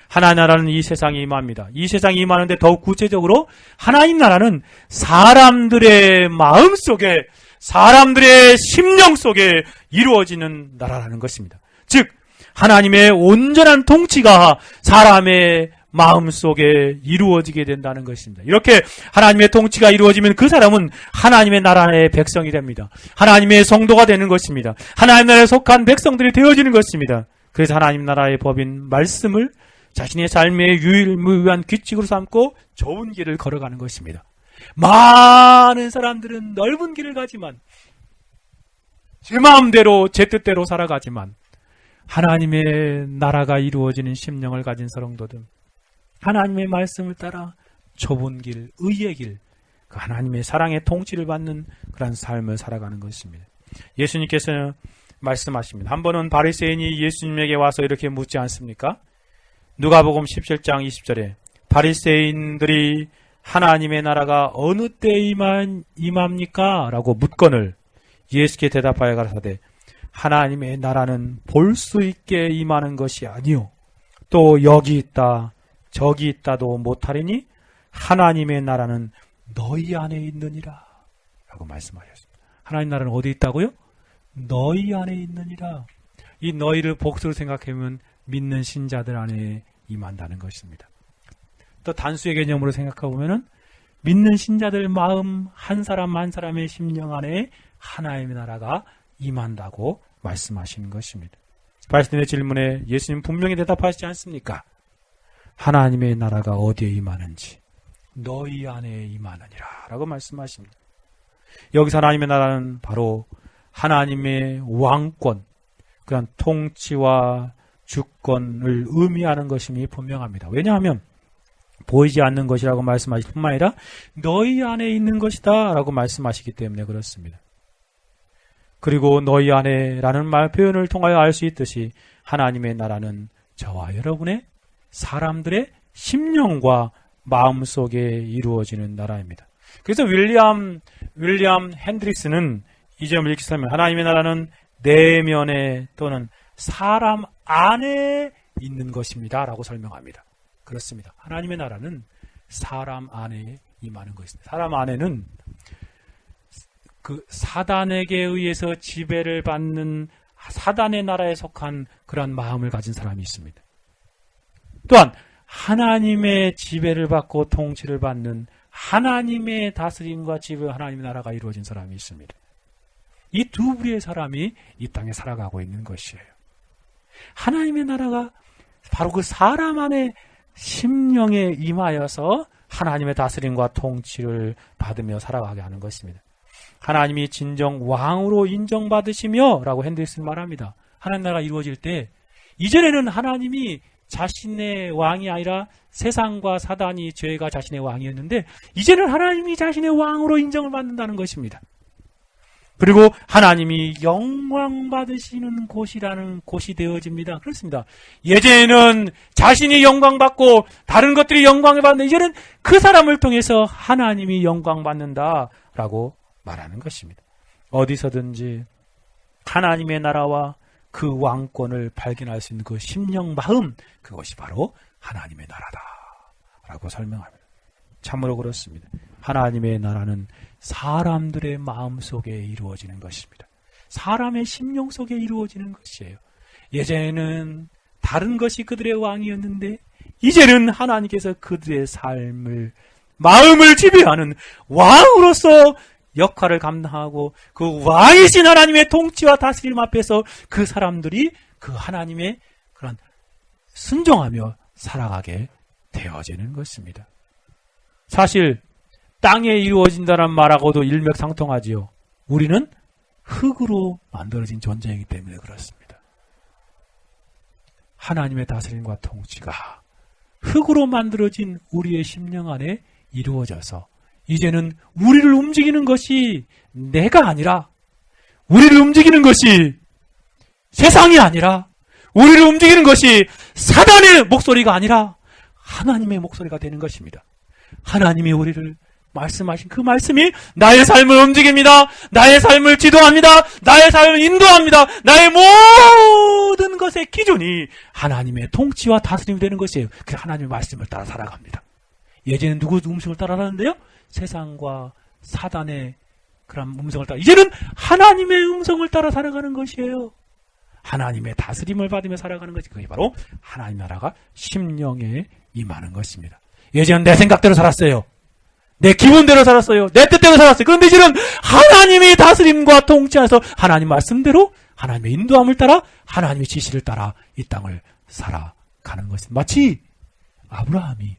하나님 나라는 이 세상에 임합니다. 이 세상에 임하는데 더욱 구체적으로 하나님 나라는 사람들의 마음 속에, 사람들의 심령 속에 이루어지는 나라라는 것입니다. 즉 하나님의 온전한 통치가 사람의 마음 속에 이루어지게 된다는 것입니다. 이렇게 하나님의 통치가 이루어지면 그 사람은 하나님의 나라의 백성이 됩니다. 하나님의 성도가 되는 것입니다. 하나님 나라에 속한 백성들이 되어지는 것입니다. 그래서 하나님 나라의 법인 말씀을 자신의 삶의 유일무이한 규칙으로 삼고 좋은 길을 걸어가는 것입니다. 많은 사람들은 넓은 길을 가지만 제 마음대로 제 뜻대로 살아가지만 하나님의 나라가 이루어지는 심령을 가진 성도들, 하나님의 말씀을 따라 좁은 길, 의의 길, 그 하나님의 사랑의 통치를 받는 그런 삶을 살아가는 것입니다. 예수님께서는 말씀하십니다. 한 번은 바리새인이 예수님에게 와서 이렇게 묻지 않습니까? 누가복음 17장 20절에 바리새인들이 하나님의 나라가 어느 때에 임합니까? 라고 묻거늘 예수께 대답하여 가라사대 하나님의 나라는 볼 수 있게 임하는 것이 아니요 또 여기 있다 저기 있다도 못하리니 하나님의 나라는 너희 안에 있느니라 라고 말씀하셨습니다. 하나님 나라는 어디 있다고요? 너희 안에 있느니라. 이 너희를 복수로 생각하면 믿는 신자들 안에 임한다는 것입니다. 또 단수의 개념으로 생각해보면 믿는 신자들 마음 한 사람 한 사람의 심령 안에 하나님의 나라가 임한다고 말씀하시는 것입니다. 바리새인의 질문에 예수님 분명히 대답하시지 않습니까? 하나님의 나라가 어디에 임하는지 너희 안에 임하느니라 라고 말씀하십니다. 여기서 하나님의 나라는 바로 하나님의 왕권, 그런 통치와 주권을 의미하는 것임이 분명합니다. 왜냐하면 보이지 않는 것이라고 말씀하실 뿐만 아니라 너희 안에 있는 것이다 라고 말씀하시기 때문에 그렇습니다. 그리고 너희 안에라는 말 표현을 통하여 알 수 있듯이 하나님의 나라는 저와 여러분의 사람들의 심령과 마음속에 이루어지는 나라입니다. 그래서 윌리엄 핸드릭스는 이 점을 이렇게 설명합니다. 하나님의 나라는 내면에 또는 사람 안에 있는 것입니다 라고 설명합니다. 그렇습니다. 하나님의 나라는 사람 안에 임하는 것입니다. 사람 안에는 그 사단에게 의해서 지배를 받는 사단의 나라에 속한 그런 마음을 가진 사람이 있습니다. 또한 하나님의 지배를 받고 통치를 받는 하나님의 다스림과 지배, 하나님의 나라가 이루어진 사람이 있습니다. 이 두 부류의 사람이 이 땅에 살아가고 있는 것이에요. 하나님의 나라가 바로 그 사람 안에 심령에 임하여서 하나님의 다스림과 통치를 받으며 살아가게 하는 것입니다. 하나님이 진정 왕으로 인정받으시며 라고 핸드릭스는 말합니다. 하나님 나라가 이루어질 때 이전에는 하나님이 자신의 왕이 아니라 세상과 사단이 죄가 자신의 왕이었는데 이제는 하나님이 자신의 왕으로 인정을 받는다는 것입니다. 그리고 하나님이 영광 받으시는 곳이라는 곳이 되어집니다. 그렇습니다. 예전에는 자신이 영광 받고 다른 것들이 영광을 받는데 이제는 그 사람을 통해서 하나님이 영광 받는다라고 말하는 것입니다. 어디서든지 하나님의 나라와 그 왕권을 발견할 수 있는 그 심령 마음, 그것이 바로 하나님의 나라다라고 설명합니다. 참으로 그렇습니다. 하나님의 나라는 사람들의 마음 속에 이루어지는 것입니다. 사람의 심령 속에 이루어지는 것이에요. 예전에는 다른 것이 그들의 왕이었는데 이제는 하나님께서 그들의 삶을, 마음을 지배하는 왕으로서 역할을 감당하고 그 왕이신 하나님의 통치와 다스림 앞에서 그 사람들이 그 하나님의 그런 순종하며 살아가게 되어지는 것입니다. 사실 땅에 이루어진다는 말하고도 일맥상통하지요. 우리는 흙으로 만들어진 존재이기 때문에 그렇습니다. 하나님의 다스림과 통치가 흙으로 만들어진 우리의 심령 안에 이루어져서 이제는 우리를 움직이는 것이 내가 아니라, 우리를 움직이는 것이 세상이 아니라, 우리를 움직이는 것이 사단의 목소리가 아니라 하나님의 목소리가 되는 것입니다. 하나님이 우리를 말씀하신 그 말씀이 나의 삶을 움직입니다. 나의 삶을 지도합니다. 나의 삶을 인도합니다. 나의 모든 것의 기준이 하나님의 통치와 다스림이 되는 것이에요. 그 하나님의 말씀을 따라 살아갑니다. 예전에는 누구 음식을 따라가는데요? 세상과 사단의 그런 음성을 따라, 이제는 하나님의 음성을 따라 살아가는 것이에요. 하나님의 다스림을 받으며 살아가는 것이, 그게 바로 하나님 나라가 심령에 임하는 것입니다. 예전엔 내 생각대로 살았어요. 내 기분대로 살았어요. 내 뜻대로 살았어요. 그런데 이제는 하나님의 다스림과 통치하에서 하나님 말씀대로 하나님의 인도함을 따라 하나님의 지시를 따라 이 땅을 살아가는 것입니다. 마치 아브라함이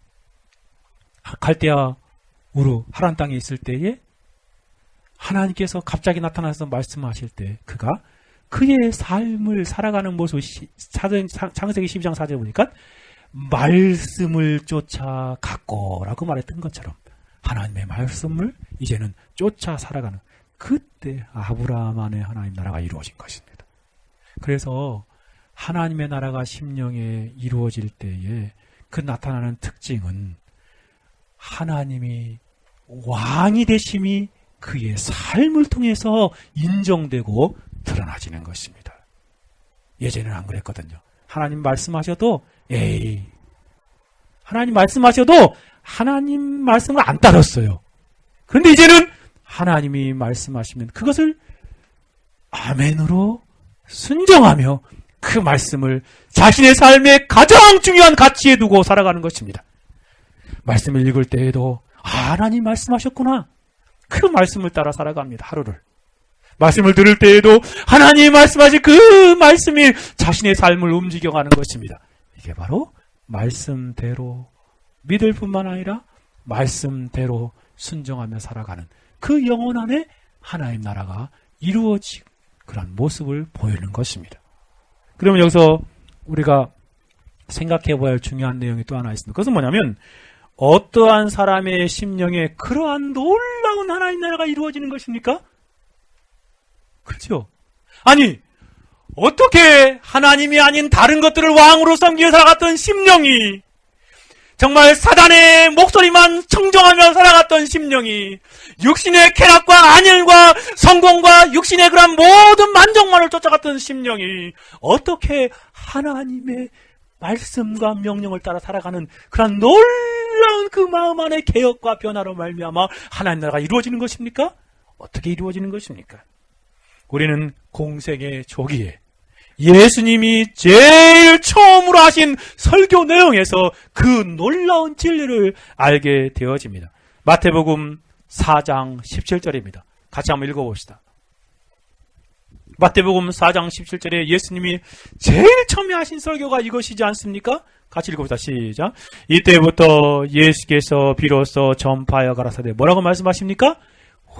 갈대아 우르 하란 땅에 있을 때에 하나님께서 갑자기 나타나서 말씀하실 때 그가 그의 삶을 살아가는 모습을 창세기 12장 4절에 보니까 말씀을 쫓아갔고라고 말했던 것처럼 하나님의 말씀을 이제는 쫓아 살아가는, 그때 아브라함 안에 하나님 나라가 이루어진 것입니다. 그래서 하나님의 나라가 심령에 이루어질 때에 그 나타나는 특징은 하나님이 왕이 되심이 그의 삶을 통해서 인정되고 드러나지는 것입니다. 예전에는 안 그랬거든요. 하나님 말씀하셔도 하나님 말씀하셔도 하나님 말씀을 안 따랐어요. 그런데 이제는 하나님이 말씀하시면 그것을 아멘으로 순종하며 그 말씀을 자신의 삶의 가장 중요한 가치에 두고 살아가는 것입니다. 말씀을 읽을 때에도 하나님 말씀하셨구나, 그 말씀을 따라 살아갑니다. 하루를. 말씀을 들을 때에도 하나님이 말씀하신 그 말씀이 자신의 삶을 움직여가는 것입니다. 이게 바로 말씀대로 믿을 뿐만 아니라 말씀대로 순종하며 살아가는 그 영혼 안에 하나님 나라가 이루어진 그런 모습을 보이는 것입니다. 그러면 여기서 우리가 생각해 봐야 할 중요한 내용이 또 하나 있습니다. 그것은 뭐냐면 어떠한 사람의 심령에 그러한 놀라운 하나님 나라가 이루어지는 것입니까? 그렇죠? 아니, 어떻게 하나님이 아닌 다른 것들을 왕으로 섬기며 살아갔던 심령이, 정말 사단의 목소리만 청정하며 살아갔던 심령이, 육신의 쾌락과 안일과 성공과 육신의 그런 모든 만족만을 쫓아갔던 심령이 어떻게 하나님의 말씀과 명령을 따라 살아가는 그런 놀라운 그 마음 안의 개혁과 변화로 말미암아 하나님 나라가 이루어지는 것입니까? 어떻게 이루어지는 것입니까? 우리는 공생의 초기에 예수님이 제일 처음으로 하신 설교 내용에서 그 놀라운 진리를 알게 되어집니다. 마태복음 4장 17절입니다. 같이 한번 읽어봅시다. 마태복음 4장 17절에 예수님이 제일 처음에 하신 설교가 이것이지 않습니까? 같이 읽어봅시다. 시작. 이때부터 예수께서 비로소 전파하여 가라사대 뭐라고 말씀하십니까?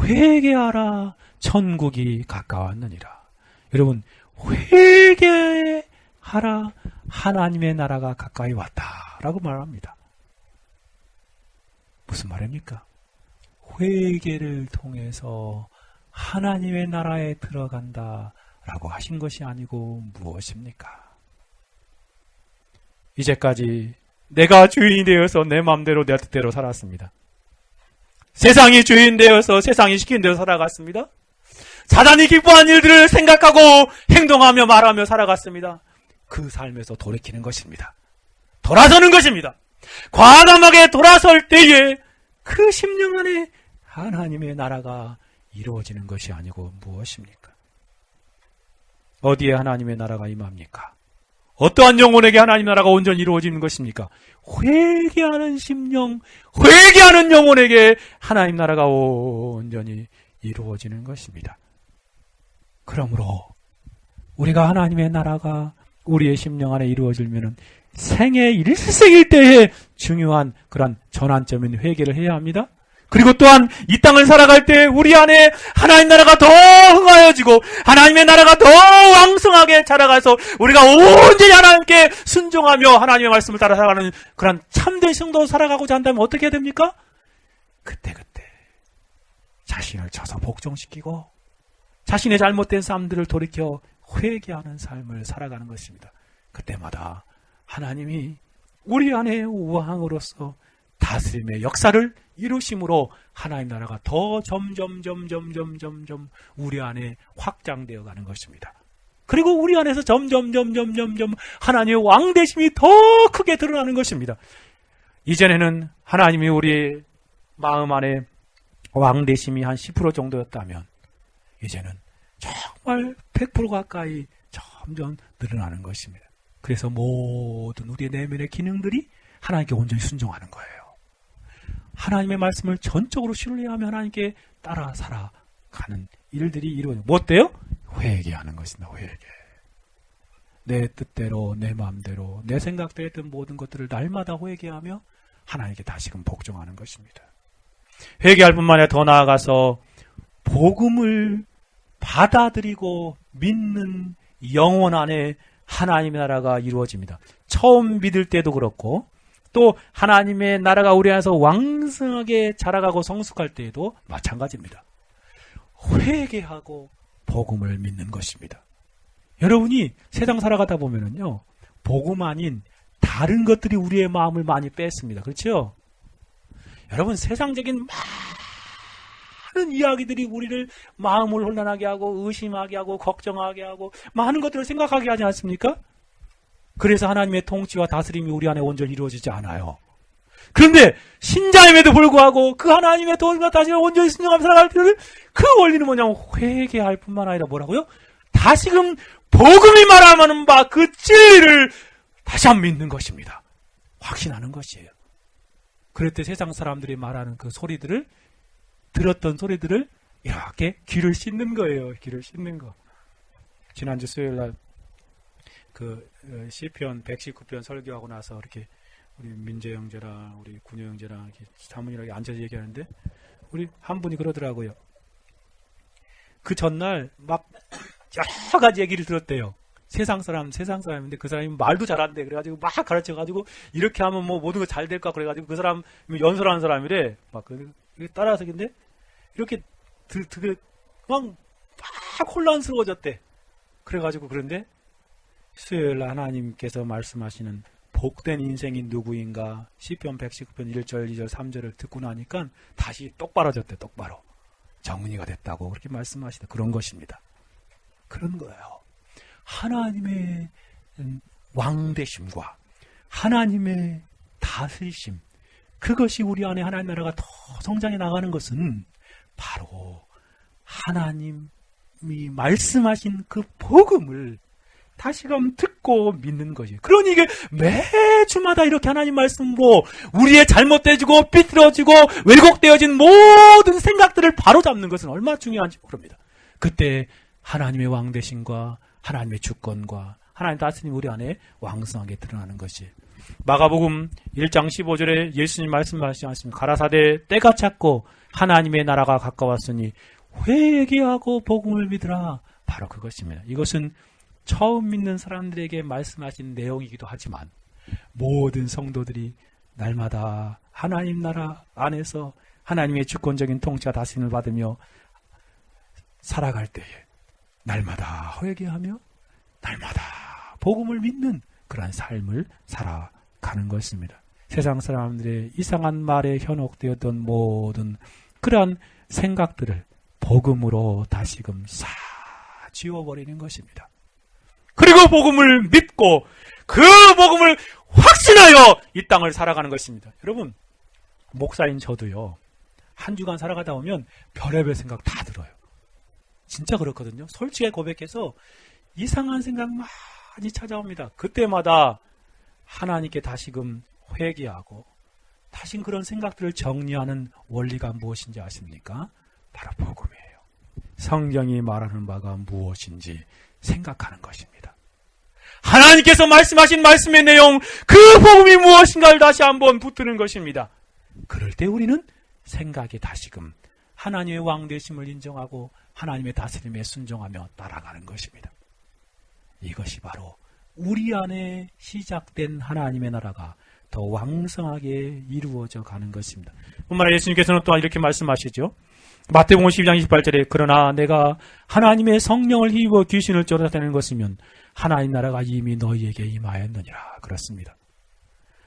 회개하라, 천국이 가까웠느니라. 여러분, 회개하라, 하나님의 나라가 가까이 왔다라고 말합니다. 무슨 말입니까? 회개를 통해서 하나님의 나라에 들어간다라고 하신 것이 아니고 무엇입니까? 이제까지 내가 주인이 되어서 내 마음대로 내 뜻대로 살았습니다. 세상이 주인 되어서 세상이 시킨 대로 살아갔습니다. 사단이 기뻐한 일들을 생각하고 행동하며 말하며 살아갔습니다. 그 삶에서 돌이키는 것입니다. 돌아서는 것입니다. 과감하게 돌아설 때에 그 심령 안에 하나님의 나라가 이루어지는 것이 아니고 무엇입니까? 어디에 하나님의 나라가 임합니까? 어떠한 영혼에게 하나님 나라가 온전히 이루어지는 것입니까? 회개하는 심령, 회개하는 영혼에게 하나님 나라가 온전히 이루어지는 것입니다. 그러므로 우리가 하나님의 나라가 우리의 심령 안에 이루어지려면 생애 일생일 때에 중요한 그런 전환점인 회개를 해야 합니다. 그리고 또한 이 땅을 살아갈 때 우리 안에 하나님 나라가 더 흥하여지고 하나님의 나라가 더 왕성하게 자라가서 우리가 온전히 하나님께 순종하며 하나님의 말씀을 따라 살아가는 그런 참된 성도로 살아가고자 한다면 어떻게 해야 됩니까? 그때그때 자신을 쳐서 복종시키고 자신의 잘못된 삶들을 돌이켜 회개하는 삶을 살아가는 것입니다. 그때마다 하나님이 우리 안에 왕으로서 다스림의 역사를 이루심으로 하나님 나라가 더 점점 우리 안에 확장되어 가는 것입니다. 그리고 우리 안에서 점점 하나님의 왕되심이 더 크게 드러나는 것입니다. 이전에는 하나님이 우리의 마음 안에 왕대심이 한 10% 정도였다면 이제는 정말 100% 가까이 점점 늘어나는 것입니다. 그래서 모든 우리의 내면의 기능들이 하나님께 온전히 순종하는 거예요. 하나님의 말씀을 전적으로 신뢰하며 하나님께 따라 살아가는 일들이 이루어져요. 뭐 어때요? 회개하는 것입니다. 회개. 내 뜻대로, 내 마음대로, 내 생각대로 했던 모든 것들을 날마다 회개하며 하나님께 다시금 복종하는 것입니다. 회개할 뿐만 아니라 더 나아가서 복음을 받아들이고 믿는 영혼 안에 하나님의 나라가 이루어집니다. 처음 믿을 때도 그렇고 또 하나님의 나라가 우리 안에서 왕성하게 자라가고 성숙할 때에도 마찬가지입니다. 회개하고 복음을 믿는 것입니다. 여러분이 세상 살아가다 보면은요, 복음 아닌 다른 것들이 우리의 마음을 많이 뺐습니다. 그렇죠? 여러분, 세상적인 많은 이야기들이 우리를 마음을 혼란하게 하고 의심하게 하고 걱정하게 하고 많은 것들을 생각하게 하지 않습니까? 그래서 하나님의 통치와 다스림이 우리 안에 온전히 이루어지지 않아요. 그런데 신자임에도 불구하고 그 하나님의 통치와 다스림을 온전히 순종하며 살아갈 때는 그 원리는 뭐냐면 회개할 뿐만 아니라 뭐라고요? 다시금 복음이 말하는 바 그 진리를 다시 한번 믿는 것입니다. 확신하는 것이에요. 그럴 때 세상 사람들이 말하는 그 소리들을 들었던 소리들을 이렇게 귀를 씻는 거예요. 귀를 씻는 거. 지난주 수요일날 그 시편 119편 설교하고 나서 이렇게 우리 민재 형제랑 우리 군효 형제랑 이렇게 사모님이랑 앉아서 얘기하는데 우리 한 분이 그러더라고요. 그 전날 막 여러 가지 얘기를 들었대요. 세상 사람인데 그 사람이 말도 잘한대. 그래가지고 막 가르쳐가지고 이렇게 하면 뭐 모든 거 잘 될까 그래가지고 그 사람 연설하는 사람이래. 막 따라서 근데 이렇게 막 혼란스러워졌대. 그래가지고 그런데 수요일 하나님께서 말씀하시는 복된 인생이 누구인가 시편 119편 1절 2절 3절을 듣고 나니까 다시 똑바로졌대. 똑바로 정리가 됐다고 그렇게 말씀하시다. 그런 것입니다. 그런 거예요. 하나님의 왕되심과 하나님의 다스리심, 그것이 우리 안에 하나님 나라가 더 성장해 나가는 것은 바로 하나님이 말씀하신 그 복음을 다시금 듣고 믿는 것이에요. 그러니 이게 매주마다 이렇게 하나님 말씀으로 우리의 잘못되어지고 삐뚤어지고 왜곡되어진 모든 생각들을 바로잡는 것은 얼마나 중요한지 모릅니다. 그때 하나님의 왕되심과 하나님의 주권과 하나님 다스림이 우리 안에 왕성하게 드러나는 것이. 마가복음 1장 15절에 예수님 말씀하시지 않습니까? 가라사대 때가 찼고 하나님의 나라가 가까웠으니 회개하고 복음을 믿으라. 바로 그것입니다. 이것은 처음 믿는 사람들에게 말씀하신 내용이기도 하지만 모든 성도들이 날마다 하나님 나라 안에서 하나님의 주권적인 통치와 다스림을 받으며 살아갈 때에 날마다 회개하며 날마다 복음을 믿는 그러한 삶을 살아가는 것입니다. 세상 사람들의 이상한 말에 현혹되었던 모든 그러한 생각들을 복음으로 다시금 싹 지워버리는 것입니다. 그리고 복음을 믿고 그 복음을 확신하여 이 땅을 살아가는 것입니다. 여러분, 목사인 저도요, 한 주간 살아가다 보면 별의별 생각 다 들어요. 진짜 그렇거든요. 솔직히 고백해서 이상한 생각 많이 찾아옵니다. 그때마다 하나님께 다시금 회개하고 다시 그런 생각들을 정리하는 원리가 무엇인지 아십니까? 바로 복음이에요. 성경이 말하는 바가 무엇인지 생각하는 것입니다. 하나님께서 말씀하신 말씀의 내용, 그 복음이 무엇인가를 다시 한번 붙드는 것입니다. 그럴 때 우리는 생각에 다시금 하나님의 왕되심을 인정하고 하나님의 다스림에 순종하며 따라가는 것입니다. 이것이 바로 우리 안에 시작된 하나님의 나라가 더 왕성하게 이루어져 가는 것입니다. 뿐만 아니라 예수님께서는 또한 이렇게 말씀하시죠. 마태복음 12장 28절에 그러나 내가 하나님의 성령을 힘입어 귀신을 쫓아내는 것이면 하나님 나라가 이미 너희에게 임하였느니라. 그렇습니다.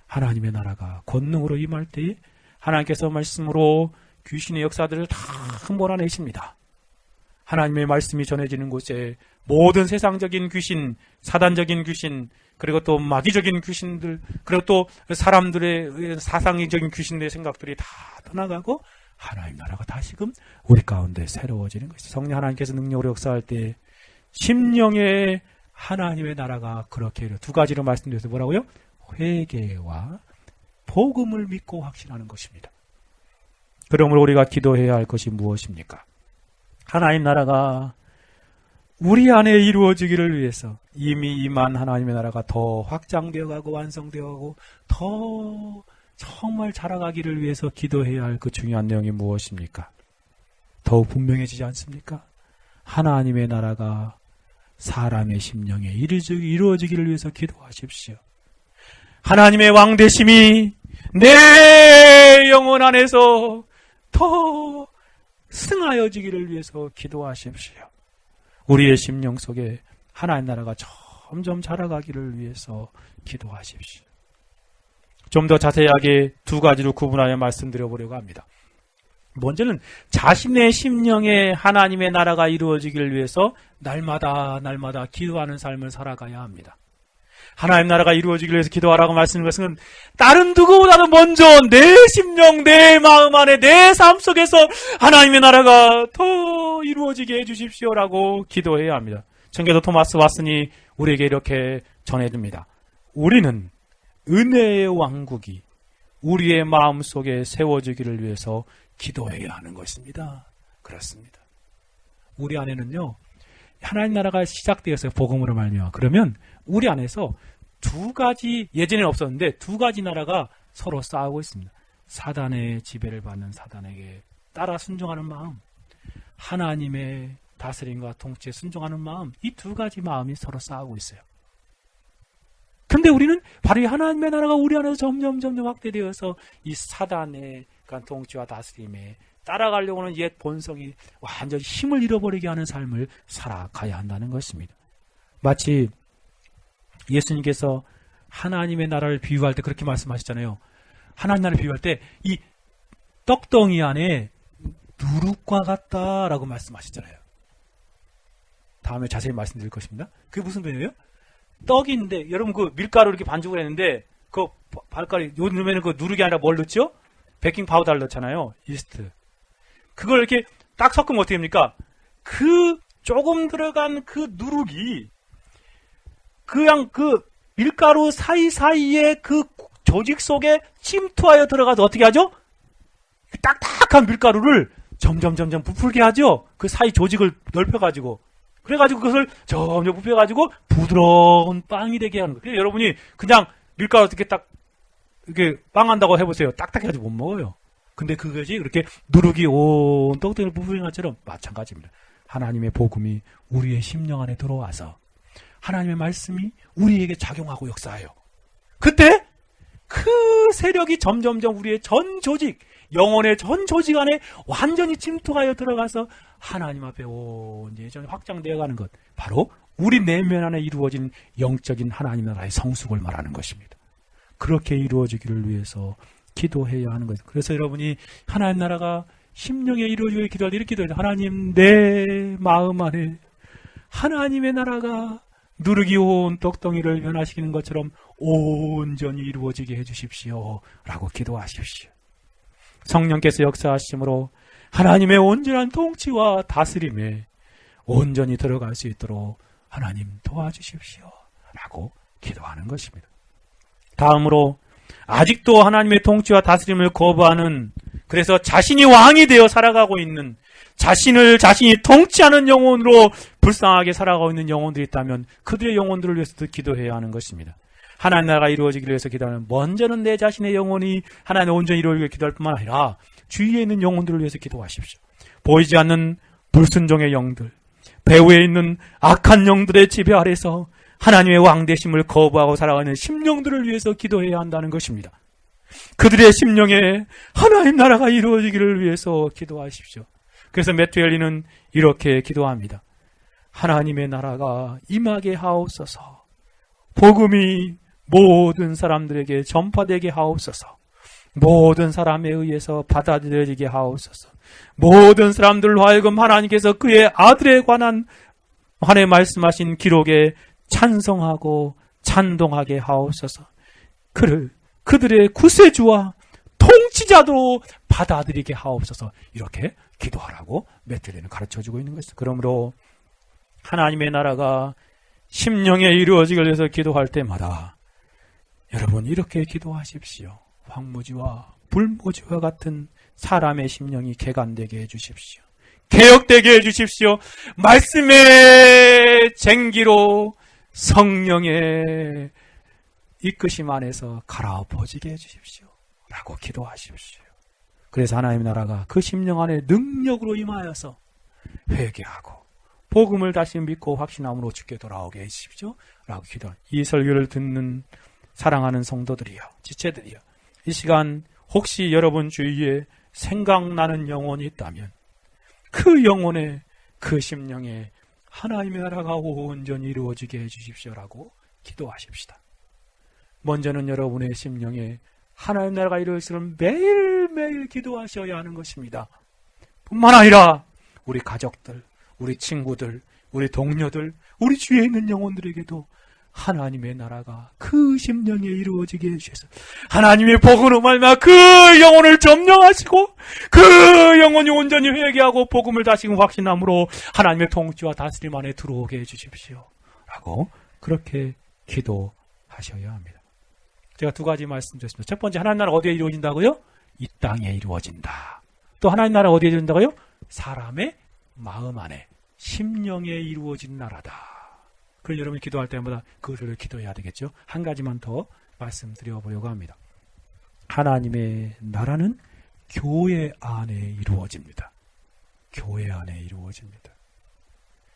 하나님의 나라가 권능으로 임할 때에 하나님께서 말씀으로 귀신의 역사들을 다 몰아내십니다. 하나님의 말씀이 전해지는 곳에 모든 세상적인 귀신, 사단적인 귀신, 그리고 또 마귀적인 귀신들, 그리고 또 사람들의 사상적인 귀신들의 생각들이 다 떠나가고 하나님 나라가 다시금 우리 가운데 새로워지는 것이죠. 성령 하나님께서 능력으로 역사할 때 심령의 하나님의 나라가 그렇게 두 가지로 말씀드려서 뭐라고요? 회개와 복음을 믿고 확신하는 것입니다. 그러므로 우리가 기도해야 할 것이 무엇입니까? 하나님 나라가 우리 안에 이루어지기를 위해서 이미 임한 하나님의 나라가 더 확장되어 가고 완성되어 가고 더 정말 자라가기를 위해서 기도해야 할 그 중요한 내용이 무엇입니까? 더욱 분명해지지 않습니까? 하나님의 나라가 사람의 심령에 이루어지기를 위해서 기도하십시오. 하나님의 왕되심이 내 영혼 안에서 더 승하여지기를 위해서 기도하십시오. 우리의 심령 속에 하나님 나라가 점점 자라가기를 위해서 기도하십시오. 좀 더 자세하게 두 가지로 구분하여 말씀드려보려고 합니다. 먼저는 자신의 심령에 하나님의 나라가 이루어지기를 위해서 날마다 기도하는 삶을 살아가야 합니다. 하나님 나라가 이루어지기를 위해서 기도하라고 말씀하는 것은 다른 누구보다도 먼저 내 심령, 내 마음 안에, 내 삶 속에서 하나님의 나라가 더 이루어지게 해주십시오라고 기도해야 합니다. 청교도 토마스 왓슨이 우리에게 이렇게 전해줍니다. 우리는 은혜의 왕국이 우리의 마음 속에 세워지기를 위해서 기도해야 하는 것입니다. 그렇습니다. 우리 안에는요, 하나님 나라가 시작되었어요. 복음으로 말미암아. 그러면 우리 안에서 두 가지, 예전에는 없었는데 두 가지 나라가 서로 싸우고 있습니다. 사단의 지배를 받는 사단에게 따라 순종하는 마음, 하나님의 다스림과 통치에 순종하는 마음, 이 두 가지 마음이 서로 싸우고 있어요. 근데 우리는 바로 이 하나님의 나라가 우리 안에서 점점 확대되어서 이 사단의 통치와 다스림에 따라가려고 하는 옛 본성이 완전히 힘을 잃어버리게 하는 삶을 살아가야 한다는 것입니다. 마치 예수님께서 하나님의 나라를 비유할 때 그렇게 말씀하셨잖아요. 하나님 나라를 비유할 때 이 떡덩이 안에 누룩과 같다라고 말씀하셨잖아요. 다음에 자세히 말씀드릴 것입니다. 그게 무슨 배우예요? 떡인데 여러분 그 밀가루 이렇게 반죽을 했는데 그 발가락 요즘에는 그 누룩이 아니라 뭘 넣죠? 베이킹 파우더를 넣잖아요. 이스트. 그걸 이렇게 딱 섞으면 어떻게 됩니까? 그 조금 들어간 그 누룩이 그냥 그 밀가루 사이사이에 그 조직 속에 침투하여 들어가서 어떻게 하죠? 딱딱한 밀가루를 점점 부풀게 하죠. 그 사이 조직을 넓혀가지고. 그래가지고 그것을 점점 부벼가지고 부드러운 빵이 되게 하는 거예요. 여러분이 그냥 밀가루 어떻게 딱 이렇게 빵 한다고 해보세요. 딱딱해가지고 못 먹어요. 근데 그것이 그렇게 누룩이 온 떡덩이를 부풀린 것처럼 마찬가지입니다. 하나님의 복음이 우리의 심령 안에 들어와서 하나님의 말씀이 우리에게 작용하고 역사해요. 그때 그 세력이 점점 우리의 전 조직, 영혼의 전 조직 안에 완전히 침투하여 들어가서 하나님 앞에 온전히 확장되어 가는 것, 바로 우리 내면 안에 이루어진 영적인 하나님 나라의 성숙을 말하는 것입니다. 그렇게 이루어지기를 위해서 기도해야 하는 것입니다. 그래서 여러분이 하나님 나라가 심령에 이루어지기를 기도할 때 이렇게 기도해요. 하나님, 내 마음 안에 하나님의 나라가 누룩이 온 떡덩이를 변화시키는 것처럼 온전히 이루어지게 해주십시오 라고 기도하십시오. 성령께서 역사하심으로 하나님의 온전한 통치와 다스림에 온전히 들어갈 수 있도록 하나님 도와주십시오 라고 기도하는 것입니다. 다음으로 아직도 하나님의 통치와 다스림을 거부하는, 그래서 자신이 왕이 되어 살아가고 있는, 자신이 통치하는 영혼으로 불쌍하게 살아가고 있는 영혼들이 있다면 그들의 영혼들을 위해서도 기도해야 하는 것입니다. 하나님 나라가 이루어지기를 위해서 기도하는, 먼저는 내 자신의 영혼이 하나님의 온전히 이루어지기를 기도할 뿐만 아니라 주위에 있는 영혼들을 위해서 기도하십시오. 보이지 않는 불순종의 영들, 배후에 있는 악한 영들의 지배 아래서 하나님의 왕되심을 거부하고 살아가는 심령들을 위해서 기도해야 한다는 것입니다. 그들의 심령에 하나님 나라가 이루어지기를 위해서 기도하십시오. 그래서 매튜 헨리는 이렇게 기도합니다. 하나님의 나라가 임하게 하옵소서. 복음이 모든 사람들에게 전파되게 하옵소서. 모든 사람에 의해서 받아들여지게 하옵소서. 모든 사람들로 하여금 하나님께서 그의 아들에 관한 말씀하신 기록에 찬송하고 찬동하게 하옵소서. 그들의 구세주와 통치자 피자도 받아들이게 하옵소서. 이렇게 기도하라고 메틀리는 가르쳐주고 있는 것입니다. 그러므로 하나님의 나라가 심령에 이루어지기 위해서 기도할 때마다 여러분 이렇게 기도하십시오. 황무지와 불무지와 같은 사람의 심령이 개간되게 해주십시오. 개혁되게 해주십시오. 말씀의 쟁기로 성령의 이끄심 안에서 갈아엎어지게 해주십시오. 라고 기도하십시오. 그래서 하나님의 나라가 그 심령 안에 능력으로 임하여서 회개하고 복음을 다시 믿고 확신함으로 주께 돌아오게 해주십시오. 라고 기도합니다. 이 설교를 듣는 사랑하는 성도들이여, 지체들이여, 이 시간 혹시 여러분 주위에 생각나는 영혼이 있다면 그 영혼의 그 심령에 하나님의 나라가 온전히 이루어지게 해주십시오라고 기도하십시다. 먼저는 여러분의 심령에 하나님의 나라가 이루어지기를 매일매일 기도하셔야 하는 것입니다. 뿐만 아니라 우리 가족들, 우리 친구들, 우리 동료들, 우리 주위에 있는 영혼들에게도 하나님의 나라가 그 심령에 이루어지게 해주셔서 하나님의 복음으로 말미암아 그 영혼을 점령하시고 그 영혼이 온전히 회개하고 복음을 다시금 확신함으로 하나님의 통치와 다스림 안에 들어오게 해주십시오. 라고 그렇게 기도하셔야 합니다. 제가 두 가지 말씀드렸습니다. 첫 번째, 하나님 나라가 어디에 이루어진다고요? 이 땅에 이루어진다. 또 하나님 나라가 어디에 이루어진다고요? 사람의 마음 안에 심령에 이루어진 나라다. 그걸 여러분이 기도할 때마다 그것을 기도해야 되겠죠. 한 가지만 더 말씀드려보려고 합니다. 하나님의 나라는 교회 안에 이루어집니다. 교회 안에 이루어집니다.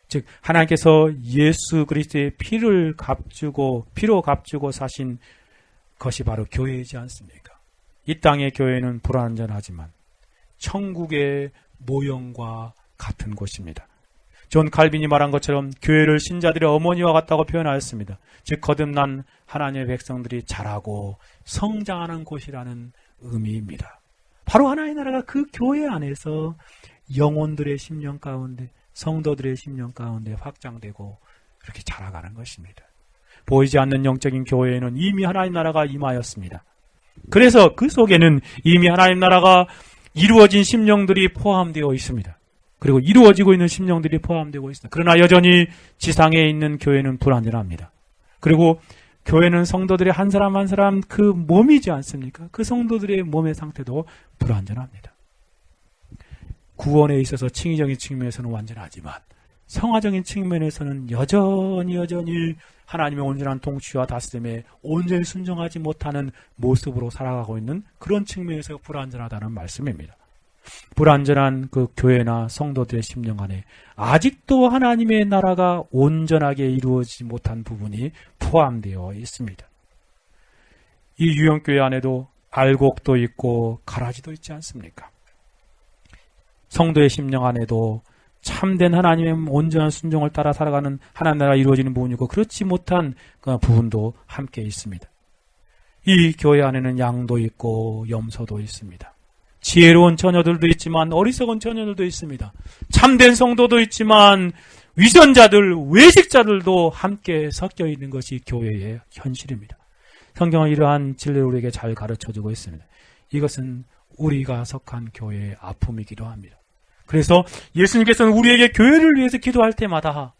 즉 하나님께서 예수 그리스도의 피로 값주고 사신 것이 바로 교회이지 않습니까? 이 땅의 교회는 불완전하지만 천국의 모형과 같은 곳입니다. 존 칼빈이 말한 것처럼 교회를 신자들의 어머니와 같다고 표현하였습니다. 즉 거듭난 하나님의 백성들이 자라고 성장하는 곳이라는 의미입니다. 바로 하나님의 나라가 그 교회 안에서 영혼들의 심령 가운데, 성도들의 심령 가운데 확장되고 그렇게 자라가는 것입니다. 보이지 않는 영적인 교회에는 이미 하나님 나라가 임하였습니다. 그래서 그 속에는 이미 하나님 나라가 이루어진 심령들이 포함되어 있습니다. 그리고 이루어지고 있는 심령들이 포함되고 있습니다. 그러나 여전히 지상에 있는 교회는 불완전합니다. 그리고 교회는 성도들의 한 사람 한 사람 그 몸이지 않습니까? 그 성도들의 몸의 상태도 불완전합니다. 구원에 있어서 칭의적인 측면에서는 완전하지만 성화적인 측면에서는 여전히 하나님의 온전한 통치와 다스림에 온전히 순종하지 못하는 모습으로 살아가고 있는 그런 측면에서 불완전하다는 말씀입니다. 불완전한 그 교회나 성도들의 심령 안에 아직도 하나님의 나라가 온전하게 이루어지지 못한 부분이 포함되어 있습니다. 이 유형교회 안에도 알곡도 있고 가라지도 있지 않습니까? 성도의 심령 안에도 참된 하나님의 온전한 순종을 따라 살아가는 하나님 나라가 이루어지는 부분이고 그렇지 못한 그 부분도 함께 있습니다. 이 교회 안에는 양도 있고 염소도 있습니다. 지혜로운 처녀들도 있지만 어리석은 처녀들도 있습니다. 참된 성도도 있지만 위선자들, 외식자들도 함께 섞여 있는 것이 교회의 현실입니다. 성경은 이러한 진리를 우리에게 잘 가르쳐주고 있습니다. 이것은 우리가 속한 교회의 아픔이기도 합니다. 그래서 예수님께서는 우리에게 교회를 위해서 기도할 때마다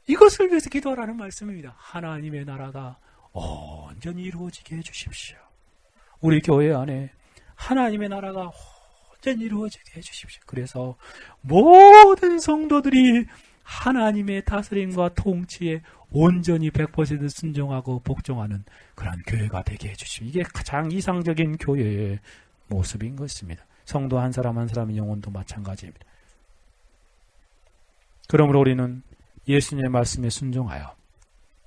이것을 위해서 기도하라는 말씀입니다. 하나님의 나라가 온전히 이루어지게 해주십시오. 우리 교회 안에 하나님의 나라가 온전히 이루어지게 해주십시오. 그래서 모든 성도들이 하나님의 다스림과 통치에 온전히 100% 순종하고 복종하는 그런 교회가 되게 해주십시오. 이게 가장 이상적인 교회의 모습인 것입니다. 성도 한 사람 한 사람의 영혼도 마찬가지입니다. 그러므로 우리는 예수님의 말씀에 순종하여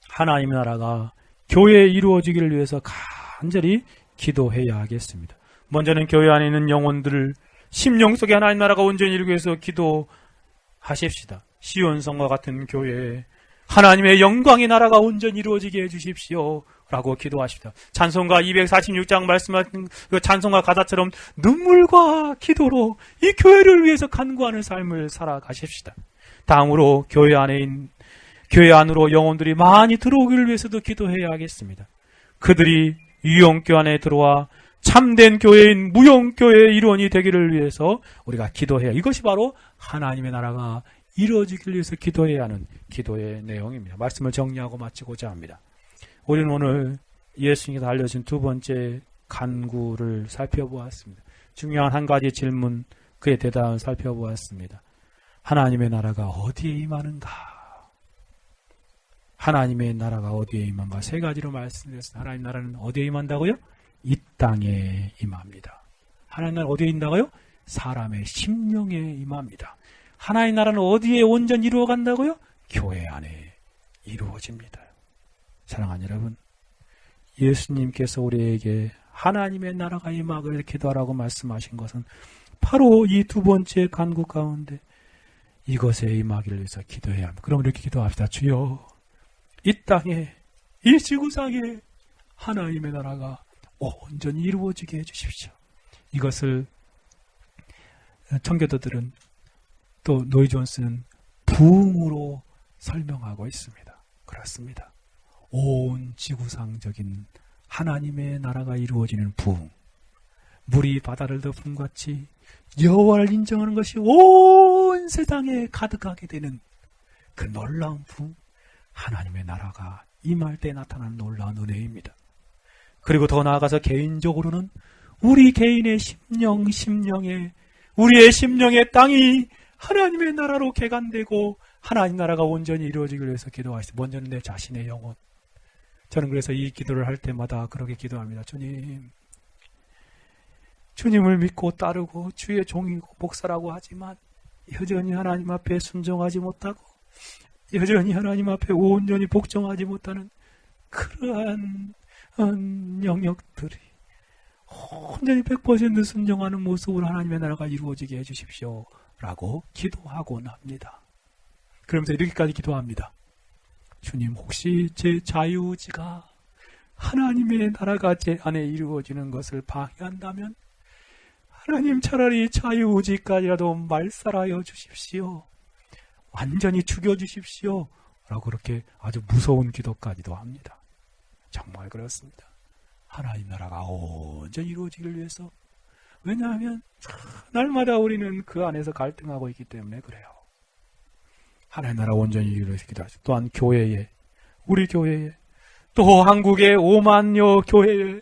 하나님의 나라가 교회에 이루어지기를 위해서 간절히 기도해야 하겠습니다. 먼저는 교회 안에 있는 영혼들을 심령 속에 하나님 나라가 온전히 이루기 위해서 기도하십시다. 시온성과 같은 교회에 하나님의 영광의 나라가 온전히 이루어지게 해주십시오 라고 기도하십니다. 찬송가 246장 말씀하신 그 찬송가 가사처럼 눈물과 기도로 이 교회를 위해서 간구하는 삶을 살아가십시다. 다음으로 교회 안으로 영혼들이 많이 들어오기를 위해서도 기도해야 하겠습니다. 그들이 유영교 안에 들어와 참된 교회인 무용교회의 일원이 되기를 위해서 우리가 기도해야, 이것이 바로 하나님의 나라가 이루어지기 위해서 기도해야 하는 기도의 내용입니다. 말씀을 정리하고 마치고자 합니다. 우리는 오늘 예수님께서 알려준 두 번째 간구를 살펴보았습니다. 중요한 한 가지 질문, 그의 대답을 살펴보았습니다. 하나님의 나라가 어디에 임하는가? 하나님의 나라가 어디에 임한가? 세 가지로 말씀드렸습니다. 하나님의 나라는 어디에 임한다고요? 이 땅에 임합니다. 하나님의 나라는 어디에 임한다고요? 사람의 심령에 임합니다. 하나님의 나라는 어디에 온전히 이루어간다고요? 교회 안에 이루어집니다. 사랑하는 여러분, 예수님께서 우리에게 하나님의 나라가 임하기를 기도하라고 말씀하신 것은 바로 이 두 번째 간구 가운데 이것에 임하기를 위해서 기도해야 합니다. 그럼 이렇게 기도합시다. 주여, 이 땅에, 이 지구상에 하나님의 나라가 온전히 이루어지게 해주십시오. 이것을 청교도들은, 또 노이 존스는 부흥으로 설명하고 있습니다. 그렇습니다. 온 지구상적인 하나님의 나라가 이루어지는 부흥, 물이 바다를 덮은 같이 여호와를 인정하는 것이 온 세상에 가득하게 되는 그 놀라운 부흥, 하나님의 나라가 임할 때 나타나는 놀라운 은혜입니다. 그리고 더 나아가서 개인적으로는 우리 개인의 심령에, 우리의 심령의 땅이 하나님의 나라로 개간되고 하나님 나라가 온전히 이루어지기 위해서 기도하시죠. 먼저는 내 자신의 영혼. 저는 그래서 이 기도를 할 때마다 그렇게 기도합니다. 주님, 주님을 믿고 따르고 주의 종이고 목사라고 하지만 여전히 하나님 앞에 순종하지 못하고 여전히 하나님 앞에 온전히 복종하지 못하는 그러한 영역들이 온전히 100% 순종하는 모습으로 하나님의 나라가 이루어지게 해주십시오 라고 기도하곤 합니다. 그러면서 이렇게까지 기도합니다. 주님, 혹시 제 자유의지가 하나님의 나라가 제 안에 이루어지는 것을 방해한다면 하나님, 차라리 자유의지까지라도 말살하여 주십시오. 완전히 죽여주십시오 라고 그렇게 아주 무서운 기도까지도 합니다. 정말 그렇습니다. 하나님 나라가 온전히 이루어지기를 위해서. 왜냐하면 날마다 우리는 그 안에서 갈등하고 있기 때문에 그래요. 하나님 나라 온전히 이루어지기도 하죠. 또한 교회에, 우리 교회에, 또 한국의 5만여 교회에,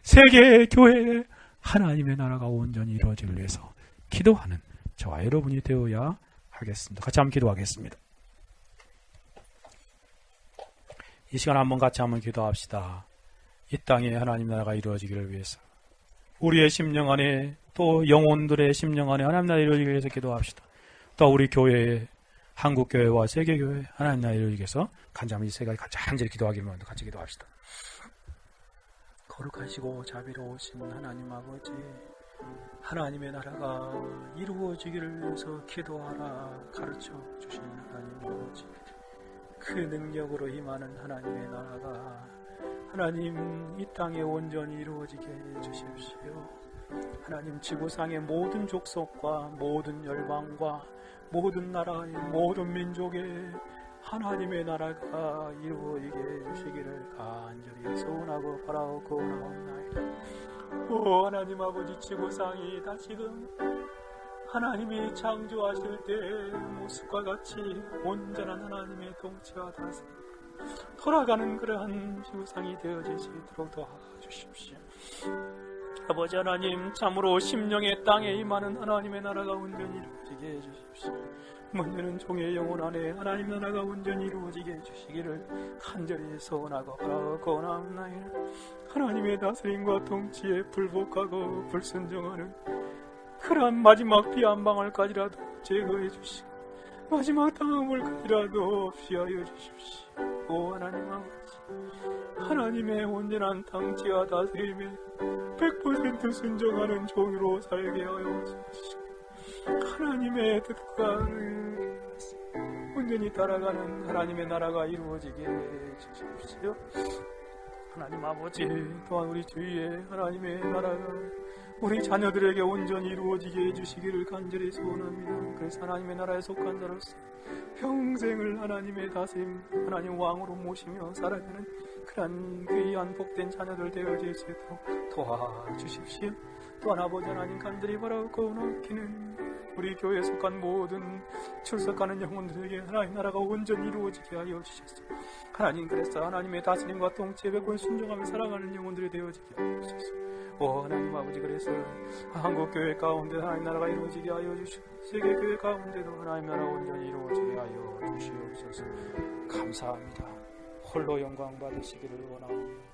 세계 교회에 하나님의 나라가 온전히 이루어지기를 위해서 기도하는 저와 여러분이 되어야 하겠습니다. 같이 한번 기도하겠습니다. 이 시간 한번 같이 한번 기도합시다. 이 땅에 하나님 나라가 이루어지기를 위해서, 우리의 심령 안에, 또 영혼들의 심령 안에 하나님 나라 이루어지기 위해서 기도합시다. 또 우리 교회에, 한국교회와 세계교회 하나님 나라 이루어지기 위해서 간절히 세 가지 간절히 기도하기를 같이 기도합시다. 거룩하시고 자비로우신 하나님 아버지, 하나님의 나라가 이루어지기를 위해서 기도하라 가르쳐 주신 하나님 아버지, 그 능력으로 임하는 하나님의 나라가 하나님 이 땅에 온전히 이루어지게 해주십시오. 하나님, 지구상의 모든 족속과 모든 열방과 모든 나라의 모든 민족의 하나님의 나라가 이루어지게 해주시기를 간절히 소원하고 바라옵나이다. 오 하나님 아버지, 지구상이 다시금 하나님이 창조하실 때의 모습과 같이 온전한 하나님의 통치와 다스림 돌아가는 그러한 지구상이 되어지시도록 도와주십시오. 아버지 하나님, 참으로 심령의 땅에 임하는 하나님의 나라가 온전히 이루어지게 해주십시오. 먼저는 종의 영혼 안에 하나님 나라가 온전히 이루어지게 해주시기를 간절히 소원하고 바라옵나이다. 하나님의 다스림과 통치에 불복하고 불순종하는 그러한 마지막 피 한 방울까지라도 제거해 주시고 마지막 당함을까지라도 피하여 주십시오. 오 하나님 아버지, 하나님의 온전한 통치와 다스림에 100% 순종하는 종으로 살게 하여 주시고 하나님의 뜻과 온전히 따라가는 하나님의 나라가 이루어지게 해주십시오. 하나님 아버지, 또한 우리 주위에 하나님의 나라가 우리 자녀들에게 온전히 이루어지게 해주시기를 간절히 소원합니다. 그래서 하나님의 나라에 속한 자로서 평생을 하나님의 다스림, 하나님 왕으로 모시며 살아가는 그런 귀한 복된 자녀들 되어질 수 있도록 도와주십시오. 또한 아버지 하나님 간절히 바라고 원하기는 우리 교회에 속한 모든 출석하는 영혼들에게 하나님 나라가 온전히 이루어지게 하여 주셨소. 하나님, 그래서 하나님의 다스림과 통치에 백번 순종하며 살아가는 영혼들이 되어지게 하여 주셨소. 오 하나님 아버지, 그래서 한국교회 가운데 하나님 나라가 이루어지게 하여 주시고 세계교회 가운데도 하나님 나라가 온전히 이루어지게 하여 주시옵소서. 감사합니다. 홀로 영광 받으시기를 원하옵니다.